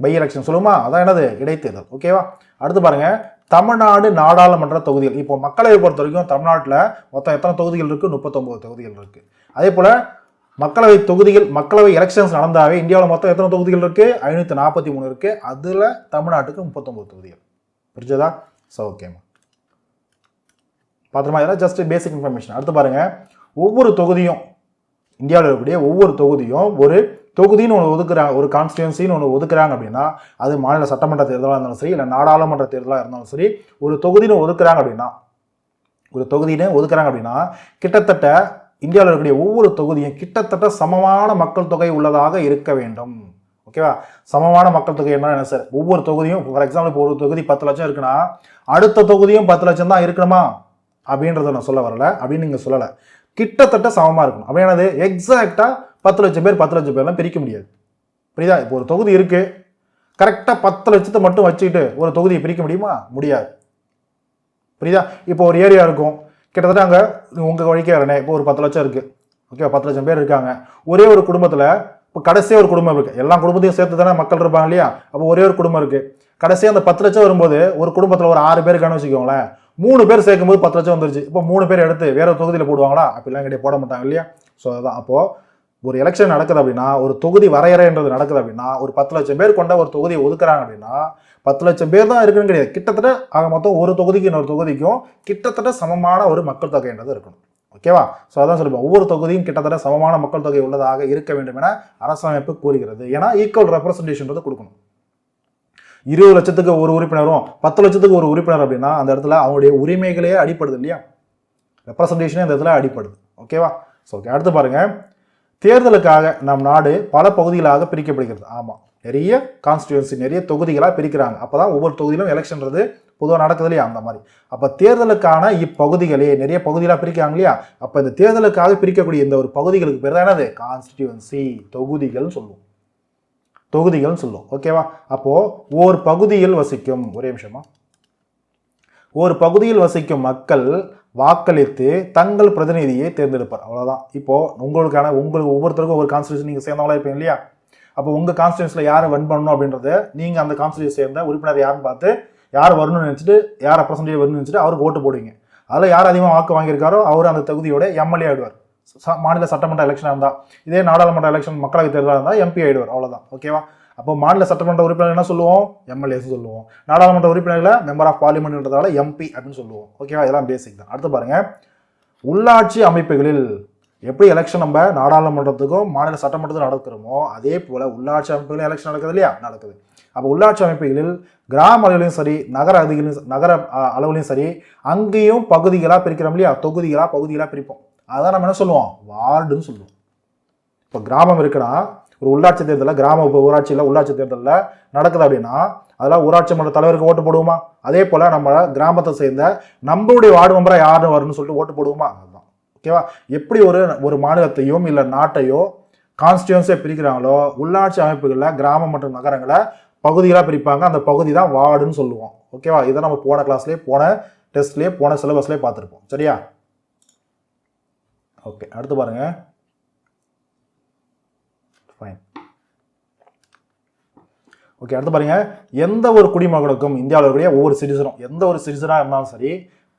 S1: பை எலெக்ஷன் சொல்லுமா, அதான் என்னது, இடைத்தேர்தல். ஓகேவா? அடுத்து பாருங்க, தமிழ்நாடு நாடாளுமன்ற தொகுதிகள். இப்போ மக்களவை பொறுத்த வரைக்கும் தமிழ்நாட்டில் மொத்தம் எத்தனை தொகுதிகள் இருக்குது, 39 தொகுதிகள் இருக்குது. அதே போல் மக்களவை எலெக்ஷன்ஸ் நடந்தாவே இந்தியாவில் மொத்தம் எத்தனை தொகுதிகள் இருக்குது, 543 இருக்குது. அதில் தமிழ்நாட்டுக்கு 39 தொகுதிகள். புரிஞ்சதா? ஸோ ஓகேம்மா, பார்த்துமா, இதெல்லாம் ஜஸ்ட் பேசிக் இன்ஃபர்மேஷன். அடுத்து பாருங்க, ஒவ்வொரு தொகுதியும் இந்தியாவில் இருக்கக்கூடிய ஒவ்வொரு தொகுதியும் ஒரு தொகுதின்னு ஒன்று ஒதுக்குறாங்க, ஒரு கான்ஸ்டியூன்சின்னு ஒன்று ஒதுக்குறாங்க அப்படின்னா, அது மாநில சட்டமன்ற தேர்தலாக இருந்தாலும் சரி, இல்லை நாடாளுமன்ற தேர்தலாக இருந்தாலும் சரி, ஒரு தொகுதின்னு ஒதுக்குறாங்க அப்படின்னா கிட்டத்தட்ட இந்தியாவில் இருக்கக்கூடிய ஒவ்வொரு தொகுதியும் கிட்டத்தட்ட சமமான மக்கள் தொகை உள்ளதாக இருக்க வேண்டும். ஓகேவா? சமமான மக்கள் தொகை என்ன சார், ஒவ்வொரு தொகுதியும் ஃபார் எக்ஸாம்பிள் இப்போ ஒரு தொகுதி 10 லட்சம் இருக்குன்னா அடுத்த தொகுதியும் 10 லட்சம் தான் இருக்கணுமா அப்படின்றத நான் சொல்ல வரல, அப்படின்னு நீங்கள் சொல்லலை. கிட்டத்தட்ட சமமாக இருக்கணும். அப்படியானது எக்ஸாக்டாக 10 லட்சம் பேர் 10 லட்சம் பேர்லாம் பிரிக்க முடியாது. புரியுதா? இப்போ ஒரு தொகுதி இருக்குது, கரெக்டாக 10 லட்சத்தை மட்டும் வச்சுக்கிட்டு ஒரு தொகுதியை பிரிக்க முடியுமா? முடியாது. புரியுதா? இப்போ ஒரு ஏரியா இருக்கும், கிட்டத்தட்ட அங்கே உங்கள் வழிக்கே வரனே இப்போ ஒரு 10 லட்சம் இருக்குது. ஓகே, 10 லட்சம் பேர் இருக்காங்க. ஒரே ஒரு குடும்பத்தில் இப்போ கடைசியாக ஒரு குடும்பம் இருக்குது, எல்லா குடும்பத்தையும் சேர்த்து தானே மக்கள் இருப்பாங்க இல்லையா. அப்போ ஒரே ஒரு குடும்பம் இருக்குது, கடைசியாக அந்த 10 லட்சம் வரும்போது ஒரு குடும்பத்தில் ஒரு 6 பேருக்கானு வச்சுக்கோங்களேன். 3 பேர் சேர்க்கும்போது 10 லட்சம் வந்துருச்சு. இப்போ 3 பேர் எடுத்து வேற தொகுதியில் போடுவாங்களா? அப்படிலாம் கிடையாது, போட மாட்டாங்க இல்லையா. ஸோ அதுதான். அப்போது ஒரு எலெக்ஷன் நடக்குது அப்படின்னா, ஒரு தொகுதி வரையறைன்றது நடக்குது அப்படின்னா, ஒரு 10 லட்சம் பேர் கொண்ட ஒரு தொகுதியை ஒதுக்குறாங்க அப்படின்னா 10 லட்சம் பேர் தான் இருக்குன்னு கிடையாது, கிட்டத்தட்ட ஆக மொத்தம் ஒரு தொகுதிக்கு இன்னொரு தொகுதிக்கும் கிட்டத்தட்ட சமமான ஒரு மக்கள் தொகைன்றது இருக்கணும். ஓகேவா? ஸோ அதான் சொல்லுவேன், ஒவ்வொரு தொகுதியும் கிட்டத்தட்ட சமமான மக்கள் தொகை உள்ளதாக இருக்க வேண்டும் என அரசமைப்பு கூறுகிறது. ஏன்னா ஈக்குவல் ரெப்ரசன்டேஷன்றது கொடுக்கணும். 20 லட்சத்துக்கு ஒரு உறுப்பினரும் 10 லட்சத்துக்கு ஒரு உறுப்பினர் அப்படின்னா அந்த இடத்துல அவங்களுடைய உரிமைகளே அடிப்படுது இல்லையா, ரெப்ரசன்டேஷனே அந்த இடத்துல அடிப்படுது. ஓகேவா? ஸோ ஓகே, அடுத்து பாருங்க, தேர்தலுக்காக நம் நாடு பல பகுதிகளாக பிரிக்கப்படுகிறது. ஆமாம், நிறைய கான்ஸ்டியூன்சி, நிறைய தொகுதிகளாக பிரிக்கிறாங்க. அப்போ தான் ஒவ்வொரு தொகுதியிலும் எலெக்ஷன்றது பொதுவாக நடக்குது இல்லையா, அந்த மாதிரி. அப்போ தேர்தலுக்கான இப்பகுதிகளே நிறைய பகுதிகளாக பிரிக்கிறாங்க இல்லையா. அப்போ இந்த தேர்தலுக்காக பிரிக்கக்கூடிய இந்த ஒரு பகுதிகளுக்கு பேர் தான் என்னது, கான்ஸ்டியூன்சி, தொகுதிகள் சொல்லுவோம். ஓகேவா? அப்போது ஒரு பகுதியில் வசிக்கும், ஒரே நிமிஷமா, ஒரு பகுதியில் வசிக்கும் மக்கள் வாக்களித்து தங்கள் பிரதிநிதியை தேர்ந்தெடுப்பார். அவ்வளோதான். இப்போது உங்களுக்கு ஒவ்வொருத்தருக்கும் ஒவ்வொரு கான்ஸ்டியூஷன் நீங்கள் சேர்ந்தவங்களா இருப்பீங்க இல்லையா. அப்போ உங்கள் கான்ஸ்டியூன்ஸில் யாரை வின் பண்ணணும் அப்படின்றத நீங்கள் அந்த கான்ஸ்டியூன்ஸ் சேர்ந்த உறுப்பினர் யாருன்னு பார்த்து யார் வரணும்னு நினச்சிட்டு யார் ரெப்ரசன்டேட்டிவ் வரணும்னு நினச்சிட்டு அவருக்கு ஓட்டு போடுவீங்க. அதில் யார் அதிகமாக வாக்கு வாங்கியிருக்காரோ அவர் அந்த தொகுதியோட எம்எல்ஏ ஆகிடுவார். மாநில சட்டமன்ற எலெக்ஷனாக இருந்தால். இதே நாடாளுமன்ற எலெக்ஷன் மக்களவைத் தேர்தலாக இருந்தால் எம்பி ஆகிடுவார். அவ்வளோதான். ஓகேவா? அப்போ மாநில சட்டமன்ற உறுப்பினர் என்ன சொல்லுவோம்? எம்எல்ஏஸ் சொல்லுவோம். நாடாளுமன்ற உறுப்பினர்களை மெம்பர் ஆஃப் பார்லிமெண்ட்ன்றதால எம்பி அப்படின்னு சொல்லுவோம். ஓகேவா? இதெல்லாம் பேசிக் தான். அடுத்து பாருங்க, உள்ளாட்சி அமைப்புகளில் எப்படி எலெக்ஷன் நம்ம நாடாளுமன்றத்துக்கும் மாநில சட்டமன்றத்துக்கும் நடக்கிறோமோ அதே போல உள்ளாட்சி அமைப்புகளும் எலெக்ஷன் நடக்குது இல்லையா? நடக்குது. அப்போ உள்ளாட்சி அமைப்புகளில் கிராம அளவிலையும் சரி நகர அளவுலையும் சரி அங்கேயும் பகுதிகளாக பிரிக்கிறோம் இல்லையா? பகுதிகளாக பிரிப்போம். அதான் நம்ம என்ன சொல்லுவோம்? வார்டுன்னு சொல்லுவோம். இப்போ கிராமம் இருக்குன்னா ஒரு உள்ளாட்சி தேர்தலில் கிராம ஊராட்சியில் உள்ளாட்சி தேர்தலில் நடக்குது அப்படின்னா அதெல்லாம் ஊராட்சி மன்ற தலைவருக்கு ஓட்டு போடுவோமா? அதே போல் நம்ம கிராமத்தை சேர்ந்த நம்மளுடைய வார்டு மெம்பராக யாருன்னு வரும்னு சொல்லிட்டு ஓட்டு போடுவோமா? அதுதான். ஓகேவா? எப்படி ஒரு மாநிலத்தையும் இல்லை நாட்டையோ கான்ஸ்டியூன்ஸை பிரிக்கிறாங்களோ உள்ளாட்சி அமைப்புகளில் கிராமம் மற்றும் நகரங்களை பகுதிகளாக பிரிப்பாங்க. அந்த பகுதி தான் வார்டுன்னு சொல்லுவோம். ஓகேவா? இதை நம்ம போன கிளாஸ்லேயே போன டெஸ்ட்லேயே போன சிலபஸ்லேயே பார்த்துருப்போம். சரியா? ஓகே, அடுத்து பாருங்க. ஃபைன். ஓகே, அடுத்து பாருங்க. எந்த ஒரு குடிமகனுக்கும் இந்தியாவில் இருக்கக்கூடிய ஒவ்வொரு சிட்டிசனும் எந்த ஒரு சிட்டிசனாக இருந்தாலும் சரி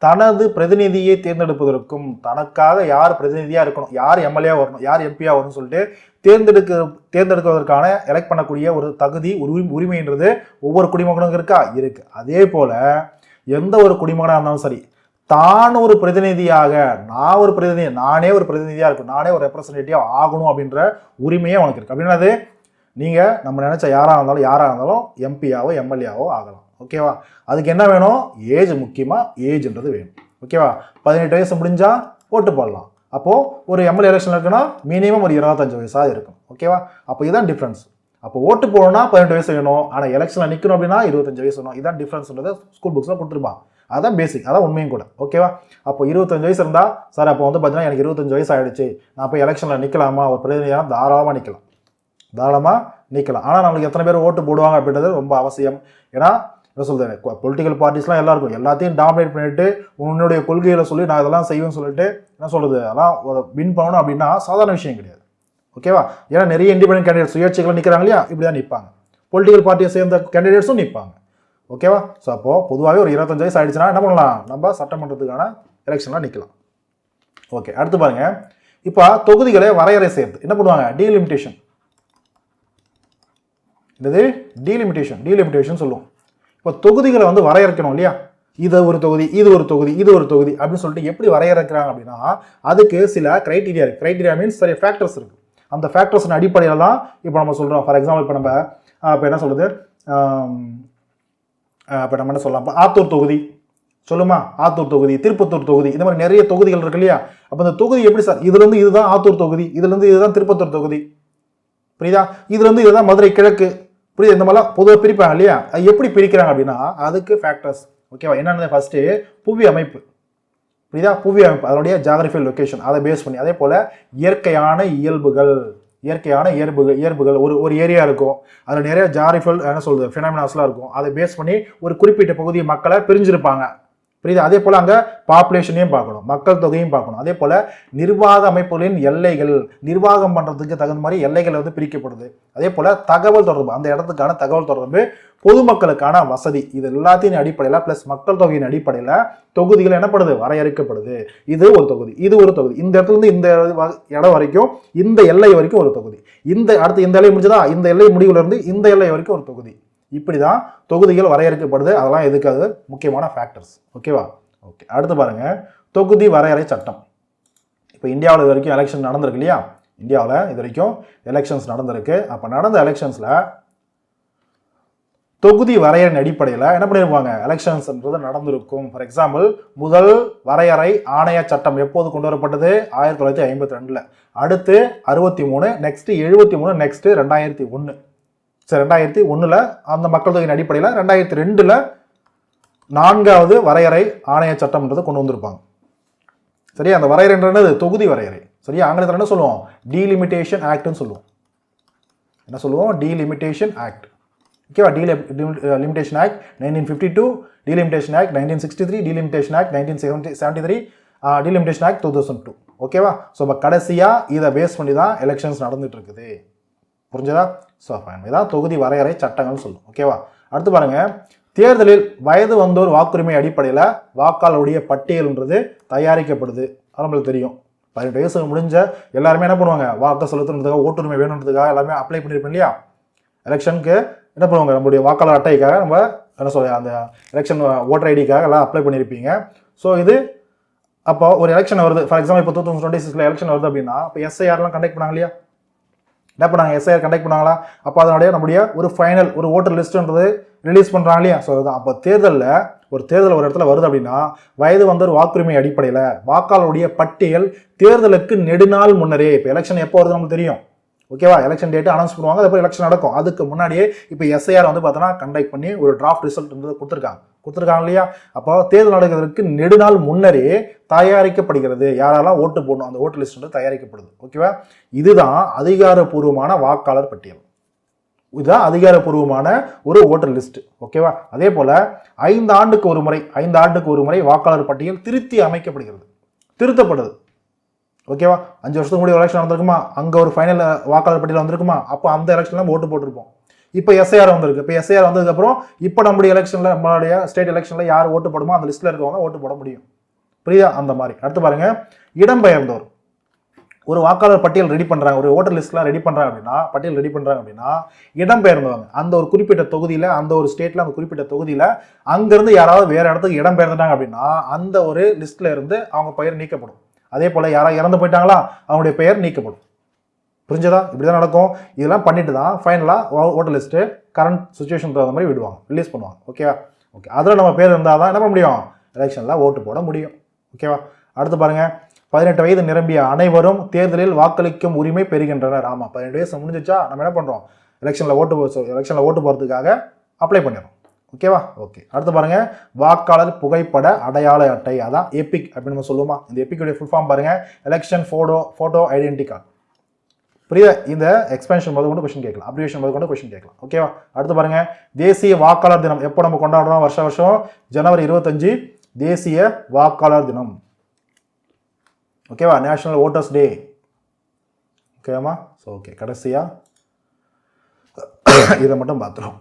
S1: தனது பிரதிநிதியை தேர்ந்தெடுப்பதற்கும் தனக்காக யார் பிரதிநிதியாக இருக்கணும், யார் எம்எல்ஏ வரணும், யார் எம்பியா வரணும்னு சொல்லிட்டு தேர்ந்தெடுக்கிறதுக்கான எலெக்ட் பண்ணக்கூடிய ஒரு தகுதி உரிமைன்றது ஒவ்வொரு குடிமகனுக்கும் இருக்கா? இருக்கு. அதே போல எந்த ஒரு குடிமகனாக இருந்தாலும் சரி தான் ஒரு பிரதிநிதியாக நானே ஒரு பிரதிநிதியாக இருக்கும், நானே ஒரு ரெப்ரசன்டேட்டிவ் ஆகணும் அப்படின்ற உரிமையே அவனுக்கு இருக்கு. அப்படின்னா நீங்கள் நம்ம நினைச்ச யாராக இருந்தாலும் எம்பியாவோ எம்எல்ஏவோ ஆகலாம். ஓகேவா? அதுக்கு என்ன வேணும்? ஏஜ் முக்கியமாக, ஏஜ்ன்றது வேணும். ஓகேவா? 18 வயசு முடிஞ்சா ஓட்டு போடலாம். அப்போது ஒரு எம்எல்ஏ எலெக்ஷன் இருக்குன்னா மினிமம் ஒரு 25 வயசாக இருக்கும். ஓகேவா? அப்போ இதுதான் டிஃப்ரென்ஸ். அப்போ ஓட்டு போடணும்னா 18 வயசு வேணும், ஆனால் எலெக்ஷனில் நிற்கணும் அப்படின்னா 25 வயசு வேணும். இதான் டிஃப்ரென்ஸ்ன்றதை ஸ்கூல் புக்ஸில் கொடுத்துருப்பான். அதான் பேசிக், அதான் உண்மையும் கூட. ஓகேவா? அப்போ 25 வயசு இருந்தால் சார் அப்போ பார்த்தீங்கன்னா எனக்கு 25 வயசு ஆகிடுச்சு, நான் போய் எலெக்ஷனில் நிற்கலாமா? ஒரு பிரதிநிதியாக தாராளமாக நிற்கலாம். ஆனால் நம்மளுக்கு எத்தனை பேர் ஓட்டு போடுவாங்க அப்படின்றது ரொம்ப அவசியம். ஏன்னா என்ன சொல்கிறேன், பொலிட்டிக்கல் பார்ட்டிஸ்லாம் எல்லாருக்கும் எல்லாத்தையும் டாமினேட் பண்ணிட்டு உன்னுடைய கொள்கைகளை சொல்லி நான் இதெல்லாம் செய்வேன்னு சொல்லிட்டு என்ன சொல்கிறது, அதெல்லாம் ஒரு வின் பண்ணணும் அப்படின்னா சாதாரண விஷயம் கிடையாது. ஓகேவா? ஏன்னா நிறைய இண்டிபெண்டன்ட் கேண்டிடேட் சுயேட்சைகள் நிற்கிறாங்க இல்லையா? இப்படி தான் நிற்பாங்க. பொலிட்டிக்கல் பார்ட்டியை சேர்ந்த கேண்டிடேட்ஸும் நிற்பாங்க. ஓகேவா? ஸோ அப்போது பொதுவாகவே ஒரு 25 வயசு ஆயிடுச்சுன்னா என்ன பண்ணலாம்? நம்ம சட்டமன்றத்துக்கான எலெக்ஷன்லாம் நிற்கலாம். ஓகே, அடுத்து பாருங்க. இப்போ தொகுதிகளை வரையறை செய்யறது என்ன பண்ணுவாங்க? டீலிமிட்டேஷன். இது டீலிமிட்டேஷன் சொல்லுவோம். இப்போ தொகுதிகளை வரையறுக்கணும் இல்லையா? இது ஒரு தொகுதி, இது ஒரு தொகுதி, இது ஒரு தொகுதி அப்படின்னு சொல்லிட்டு எப்படி வரையறுக்கிறாங்க அப்படின்னா அதுக்கு சில கிரைட்டீரியா இருக்கு. கிரைட்டீரியா மீன்ஸ் சில ஃபேக்டர்ஸ் இருக்கு. அந்த ஃபேக்டர்ஸின் அடிப்படையில் தான் இப்போ நம்ம சொல்கிறோம். ஃபார் எக்ஸாம்பிள் இப்போ நம்ம என்ன சொல்கிறது, இப்போ நம்ம என்ன சொல்லலாம், ஆத்தூர் தொகுதி சொல்லுமா, ஆத்தூர் தொகுதி, திருப்பத்தூர் தொகுதி, இந்த மாதிரி நிறைய தொகுதிகள் இருக்கு இல்லையா? அப்போ இந்த தொகுதி எப்படி சார், இதுலேருந்து இதுதான் ஆத்தூர் தொகுதி, இதுலேருந்து இதுதான் திருப்பத்தூர் தொகுதி, புரியுதா? இதுலேருந்து இதுதான் மதுரை கிழக்கு, புரியுது? இந்த மாதிரிலாம் பொதுவாக பிரிப்பாங்க இல்லையா? அது எப்படி பிரிக்கிறாங்க அப்படின்னா அதுக்கு ஃபேக்டர்ஸ். ஓகேவா? என்னென்ன ஃபர்ஸ்ட்டு புவி அமைப்பு, புரியுதா? புவி அமைப்பு அதனுடைய ஜாகிரபிக்கல் லொகேஷன், அதை பேஸ் பண்ணி. அதே போல் இயற்கையான இயல்புகள் ஒரு ஏரியா இருக்கும், அதில் நிறைய ஜாகிரபிக்கல் என்ன சொல்றது ஃபினாமினாஸ்லாம் இருக்கும். அதை பேஸ் பண்ணி ஒரு குறிப்பிட்ட பகுதி மக்களை பிரிஞ்சிருப்பாங்க. புரியுது? அதே போல் அங்கே பாப்புலேஷனையும் பார்க்கணும், மக்கள் தொகையும் பார்க்கணும். அதே போல் நிர்வாக அமைப்புகளின் எல்லைகள், நிர்வாகம் பண்ணுறதுக்கு தகுந்த மாதிரி எல்லைகள் பிரிக்கப்படுது. அதே போல் தகவல் தொடர்பு, அந்த இடத்துக்கான தகவல் தொடர்பு, பொதுமக்களுக்கான வசதி, இது எல்லாத்தையும் அடிப்படையில் ப்ளஸ் மக்கள் தொகையின் அடிப்படையில் தொகுதிகள் என்னப்படுது? வரையறுக்கப்படுது. இது ஒரு தொகுதி, இது ஒரு தொகுதி, இந்த இடத்துலேருந்து இந்த இடம் வரைக்கும், இந்த எல்லை வரைக்கும் ஒரு தொகுதி, அடுத்து இந்த எல்லை முடிஞ்சதா, இந்த எல்லை முடிவுலேருந்து இந்த எல்லை வரைக்கும் ஒரு தொகுதி. இப்படி தான் தொகுதிகள் வரையறுக்கப்படுது. அதெல்லாம் எதுக்காது? முக்கியமான ஃபேக்டர்ஸ். ஓகேவா? ஓகே, அடுத்து பாருங்க, தொகுதி வரையறை சட்டம். இப்போ இந்தியாவில் இது வரைக்கும் எலெக்ஷன் நடந்திருக்கு இல்லையா? இந்தியாவில் இது வரைக்கும் எலெக்ஷன்ஸ் நடந்திருக்கு. அப்போ நடந்த எலெக்ஷன்ஸில் தொகுதி வரையறை அடிப்படையில் என்ன பண்ணியிருப்பாங்க? எலெக்ஷன்ஸ்ன்றது நடந்திருக்கும். ஃபார் எக்ஸாம்பிள், முதல் வரையறை ஆணைய சட்டம் எப்போது கொண்டு வரப்பட்டது? 1952. அடுத்து 63, நெக்ஸ்ட் 73, நெக்ஸ்ட் 2001. சரி, 2001 அந்த மக்கள் தொகையின் அடிப்படையில் 2002 4வது வரையறை ஆணைய சட்டம்ன்றது கொண்டு வந்திருப்பாங்க. சரியா? அந்த வரையறைன்றது தொகுதி வரையறை. சரியா? ஆங்கிலத்தில் என்ன சொல்லுவோம்? டீலிமிட்டேஷன் ஆக்ட்னு சொல்லுவோம். என்ன சொல்லுவோம்? Delimitation act. ஓகேவா? Delimitation act 1952, delimitation act 1963, delimitation act 1973, delimitation act 2002. ஓகேவா? ஸோ இப்போ கடைசியாக இதை பேஸ் பண்ணி தான் எலெக்ஷன்ஸ் நடந்துட்டு இருக்குது. புரிஞ்சதா? ஸோ ஃபைன், இதான் தொகுதி வரையறை சட்டங்கள் சொல்லும். ஓகேவா? அடுத்து பாருங்க, தேர்தலில் வயது வந்தோர் வாக்குரிமை அடிப்படையில் வாக்காளருடைய பட்டியல்ன்றது தயாரிக்கப்படுது. அது நம்மளுக்கு தெரியும். 18 வயசு முடிஞ்ச எல்லாருமே என்ன பண்ணுவாங்க, வாக்கு செலுத்துறதுக்காக, ஓட்டுரிமை வேணுன்றதுக்காக எல்லாமே அப்ளை பண்ணியிருப்போம் இல்லையா? எலெக்ஷனுக்கு என்ன பண்ணுவாங்க, நம்மளுடைய வாக்காளர் அட்டைக்காக நம்ம என்ன சொல்ல, அந்த எலெக்ஷன் ஓட்டர் ஐடிக்காக எல்லாம் அப்ளை பண்ணியிருப்பீங்க. ஸோ இது அப்போ ஒரு எலெக்ஷன் வருது, ஃபார் எக்ஸாம்பிள் இப்போ 2026 எலெக்ஷன் வருது அப்படின்னா, இப்போ எஸ்ஐஆர்லாம் கண்டக்ட் பண்ணாங்க இல்லையா? என்ன பண்ணாங்க, எஸ்ஐஆர் கண்டக்ட் பண்ணாங்களா? அப்போ அதனுடைய நம்முடைய ஒரு ஃபைனல் ஒரு ஓட்டர் லிஸ்ட்ன்றது ரிலீஸ் பண்ணுறாங்க இல்லையா? ஸோ அதுதான். அப்போ ஒரு தேர்தல் ஒரு இடத்துல வருது அப்படின்னா, வயது வந்தோர் வாக்குரிமை அடிப்படையில் வாக்காளருடைய பட்டியல் தேர்தலுக்கு நெடுநாள் முன்னரே, இப்போ எலெக்ஷன் எப்போ வருது நமக்கு தெரியும். ஓகேவா? எலெக்ஷன் டேட்டு அனௌன்ஸ் பண்ணுவாங்க, அதுக்கப்புறம் எலெக்ஷன் நடக்கும். அதுக்கு முன்னாடியே இப்போ எஸ்ஐஆர் வந்து பார்த்தோன்னா கண்டக்ட் பண்ணி ஒரு டிராஃப்ட் ரிசல்ட் கொடுத்துருக்காங்க இல்லையா? அப்போ தேர்தல் நடக்கிறதுக்கு நெடுநாள் முன்னரே தயாரிக்கப்படுகிறது. யாரெல்லாம் ஓட்டு போடணும் அந்த ஓட்டு லிஸ்ட் வந்து தயாரிக்கப்படுது. ஓகேவா? இதுதான் அதிகாரப்பூர்வமான வாக்காளர் பட்டியல். இதுதான் அதிகாரப்பூர்வமான ஒரு ஓட்டர் லிஸ்ட். ஓகேவா? அதே போல 5 ஆண்டுக்கு ஒரு முறை வாக்காளர் பட்டியல் திருத்தி அமைக்கப்படுகிறது, திருத்தப்படுது. ஓகேவா? 5 வருஷத்துக்கு முன்னாடி எலெக்ஷன் நடந்திருக்குமா, அங்கே ஒரு ஃபைனல் வாக்காளர் பட்டியல் வந்திருக்குமா, அப்போ அந்த எலெக்ஷன்ல நம்ம ஓட்டு போட்டிருப்போம். இப்போ எஸ்ஐஆர் வந்திருக்கு. இப்போ எஸ்ஐஆர் வந்ததுக்கப்புறம் இப்போ நம்மளுடைய எலெக்ஷனில், நம்மளுடைய ஸ்டேட் எலெக்ஷனில் யார் ஓட்டு போடுமோ அந்த லிஸ்ட்டில் இருக்கவங்க ஓட்டு போட முடியும். புரியுதா? அந்த மாதிரி. அடுத்து பாருங்க, இடம்பெயர்ந்தோர் ஒரு வாக்காளர் பட்டியல் ரெடி பண்ணுறாங்க, ஒரு ஓட்டர் லிஸ்ட்லாம் ரெடி பண்ணுறாங்க அப்படின்னா, இடம்பெயர்ந்தவங்க அந்த ஒரு குறிப்பிட்ட தொகுதியில், அந்த ஒரு ஸ்டேட்டில், அந்த குறிப்பிட்ட தொகுதியில் அங்கேருந்து யாராவது வேறு இடத்துக்கு இடம்பெயர்ந்துட்டாங்க அப்படின்னா, அந்த ஒரு லிஸ்ட்டில் இருந்து அவங்க பெயர் நீக்கப்படும். அதே போல் யாராவது இறந்து போயிட்டாங்களா, அவங்களுடைய பெயர் நீக்கப்படும். புரிஞ்சதா? இப்படி தான் நடக்கும். இதெல்லாம் பண்ணிட்டு தான் ஃபைனலாக ஓட்டர் லிஸ்ட்டு கரண்ட் சுச்சுவேஷன் தகுந்த மாதிரி விடுவாங்க, ரிலீஸ் பண்ணுவாங்க. ஓகேவா? ஓகே, அதில் நம்ம பேர் இருந்தால் தான் என்ன பண்ண முடியும், எலெக்ஷனில் ஓட்டு போட முடியும். ஓகேவா? அடுத்து பாருங்கள், 18 வயது நிரம்பிய அனைவரும் தேர்தலில் வாக்களிக்கும் உரிமை பெறுகின்றனர். ஆமாம், 18 வயசு முடிஞ்சிச்சா நம்ம என்ன பண்ணுறோம், எலெக்ஷனில் ஓட்டு போகிறதுக்காக அப்ளை பண்ணிடுறோம். ஓகேவா? ஓகே. அடுத்து பாருங்கள், வாக்காளர் புகைப்பட அடையாள அட்டை, அதான் எபிக் அப்படின்னு நம்ம சொல்லுவோமா? இந்த எபிக்குடைய ஃபுல் ஃபார்ம் பாருங்கள், எலெக்ஷன் ஃபோட்டோ ஐடென்டி கார்டு. புரியுதா? இந்த எக்ஸ்பென்ஷன் போது கொண்டு கொஸ்டின் கேட்கலாம், அப்ரிவேஷன் போது கொண்டு கொஸ்டின் கேட்கலாம். ஓகேவா? அடுத்து பாருங்கள், தேசிய வாக்காளர் தினம் எப்போ நம்ம கொண்டாடுறோம், வருஷம் ஜனவரி 25 தேசிய வாக்காளர் தினம். ஓகேவா? நேஷனல் ஓட்டர்ஸ் டே. ஓகேவாமா? ஸோ ஓகே, கடைசியாக இதை மட்டும் பார்த்துரும்.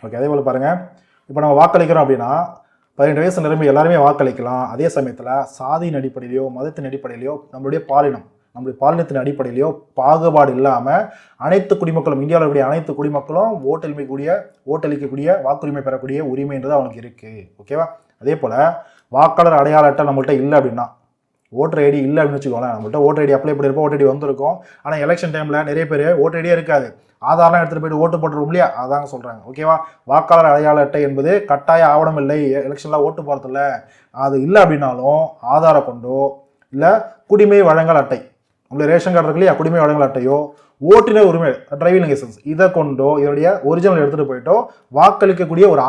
S1: ஓகே, அதே போல் பாருங்கள், இப்போ நம்ம வாக்களிக்கிறோம் அப்படின்னா 18 வயசு நிரம்பி எல்லாருமே வாக்களிக்கலாம். அதே சமயத்தில் சாதியின் அடிப்படையிலையோ, மதத்தின் அடிப்படையிலையோ, நம்மளுடைய பாலினத்தின் அடிப்படையிலையோ பாகுபாடு இல்லாமல் அனைத்து குடிமக்களும், இந்தியாவில் இருக்கக்கூடிய அனைத்து குடிமக்களும் ஓட்டளிக்கக்கூடிய வாக்குரிமை பெறக்கூடிய உரிமைன்றது அவனுக்கு இருக்குது. ஓகேவா? அதே போல் வாக்காளர் அடையாள அட்டை நம்மள்கிட்ட இல்லை அப்படின்னா, ஓட்டர் ஐடி இல்லை அப்படின்னு வச்சுக்கோங்களேன், நம்மள்கிட்ட ஓட்டர் ஐடி அப்ளை பண்ணியிருப்போம், ஓட்டர் ஐடி வந்திருக்கும். ஆனால் எலெக்ஷன் டைமில் நிறைய பேர் ஓட்டர் ஐடியே இருக்காது, ஆதாரம் எடுத்துகிட்டு போய்ட்டு ஓட்டு போட்டுருவோம் இல்லையா? அதாங்க சொல்கிறாங்க. ஓகேவா? வாக்காளர் அடையாள அட்டை என்பது கட்டாய ஆவணம் இல்லை, எலெக்ஷனில் ஓட்டு போகிறதில்ல. அது இல்லை அப்படின்னாலும் ஆதாரம் கொண்டோ, இல்லை குடிமை வழங்கல் அட்டை, நம்மளுடைய ரேஷன் கார்டு இருக்கு இல்லையா, குடிமை வழங்கல் அட்டையோ, ஓட்டுநர் உரிமை டிரைவிங் லைசன்ஸ், இதை கொண்டோ இதோடைய ஒரிஜினல் எடுத்துகிட்டு போயிட்டோ வாக்களிக்கக்கூடிய ஒரு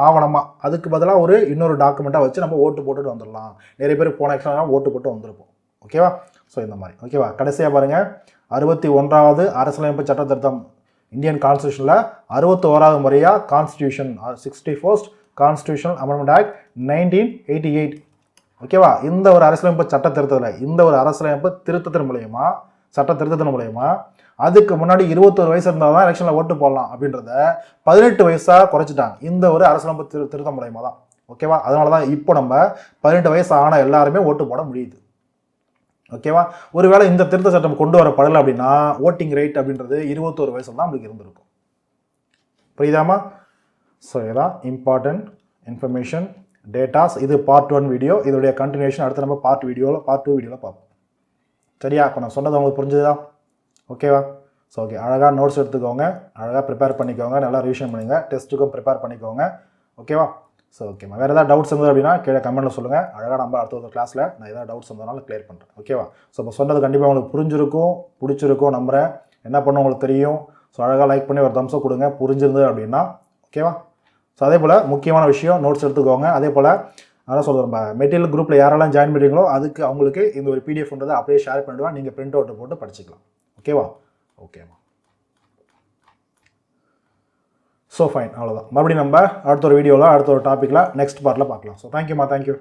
S1: ஆவணமாக, அதுக்கு பதிலாக இன்னொரு டாக்குமெண்ட்டாக வச்சு நம்ம ஓட்டு போட்டுட்டு வந்துடலாம். நிறைய பேர் போன எலெக்ஷன் ஓட்டு போட்டு வந்திருப்போம். ஓகேவா? ஸோ இந்த மாதிரி. ஓகேவா? கடைசியாக பாருங்கள், 61வது அரசியலமைப்பு சட்ட திருத்தம், இந்தியன் கான்ஸ்டியூஷனில் 61வது முறையாக constitution 61st constitutional amendment act 1988. ஓகேவா? இந்த ஒரு அரசியலமைப்பு சட்ட திருத்தத்தில், இந்த ஒரு அரசியலமைப்பு சட்ட திருத்தத்தின் மூலயமா அதுக்கு முன்னாடி 21 வயசு இருந்தால் தான் எலெக்ஷனில் ஓட்டு போடலாம் அப்படின்றத 18 வயசாக குறைச்சிட்டாங்க, இந்த ஒரு அரசியலமைப்பு திருத்தம் மூலயமா தான். ஓகேவா? அதனால தான் இப்போ நம்ம 18 வயசு ஆன எல்லாருமே ஓட்டு போட முடியுது. ஓகேவா? ஒருவேளை இந்த திருத்த சட்டம் கொண்டு வரப்படலை அப்படின்னா ஓட்டிங் ரைட் அப்படின்றது 21 வயசுல தான் நம்மளுக்கு இருந்திருக்கும். புரியுதாமா? ஸோ இதான் இம்பார்ட்டன்ட் இன்ஃபர்மேஷன் டேட்டாஸ். இது பார்ட் 1 வீடியோ, இதோடைய கண்டினியூஷன் அடுத்து நம்ம பார்ட் 2 வீடியோவில் பார்ப்போம். சரியா? இப்போ நான் சொன்னது உங்களுக்கு புரிஞ்சுதா? ஓகேவா? ஸோ ஓகே, அழகாக நோட்ஸ் எடுத்துக்கோங்க, அழகாக ப்ரிப்பேர் பண்ணிக்கோங்க, நல்லா ரிவிஷன் பண்ணுங்கள், டெஸ்ட்டுக்கும் ப்ரிப்பேர் பண்ணிக்கோங்க. ஓகேவா? ஸோ ஓகேம்மா, வேறு ஏதாவது டவுட்ஸ் இருந்தது அப்படின்னா கீழே கமெண்ட்டில் சொல்லுங்கள். அழகாக நம்ம அடுத்த கிளாஸில் நான் ஏதாவது டவுட்ஸ் இருந்ததுனால கிளியர் பண்ணுறேன். ஓகேவா? ஸோ இப்போ சொன்னது கண்டிப்பாக உங்களுக்கு புரிஞ்சிருக்கும், பிடிச்சிருக்கும் நம்புகிறேன். என்ன பண்ண உங்களுக்கு தெரியும். ஸோ அழகாக லைக் பண்ணி ஒரு தம்ஸை கொடுங்க புரிஞ்சிருந்தது அப்படின்னா. ஓகேவா? ஸோ அதே போல் முக்கியமான விஷயம், நோட்ஸ் எடுத்துக்கோங்க. அதே போல் அதான் சொல்கிறேன், நம்ம மெட்டீரியல் குரூப்பில் யாரெல்லாம் ஜாயின் பண்ணுறீங்களோ அதுக்கு அவங்களுக்கு இந்த ஒரு பிடிஎஃப்ன்றதை அப்படியே ஷேர் பண்ணிவிடுவேன், நீங்கள் பிரிண்ட் அவுட் போட்டு படிச்சுக்கலாம். ஓகேவா? ஓகேம்மா. ஸோ ஃபைன், அவ்வளோதான். மறுபடியும் நம்ம அடுத்த ஒரு வீடியோவில் அடுத்த ஒரு டாப்பிக்கில் நெக்ஸ்ட் பார்ட்டில் பார்க்கலாம். ஸோ தேங்க்யூம்மா, தேங்க்யூ.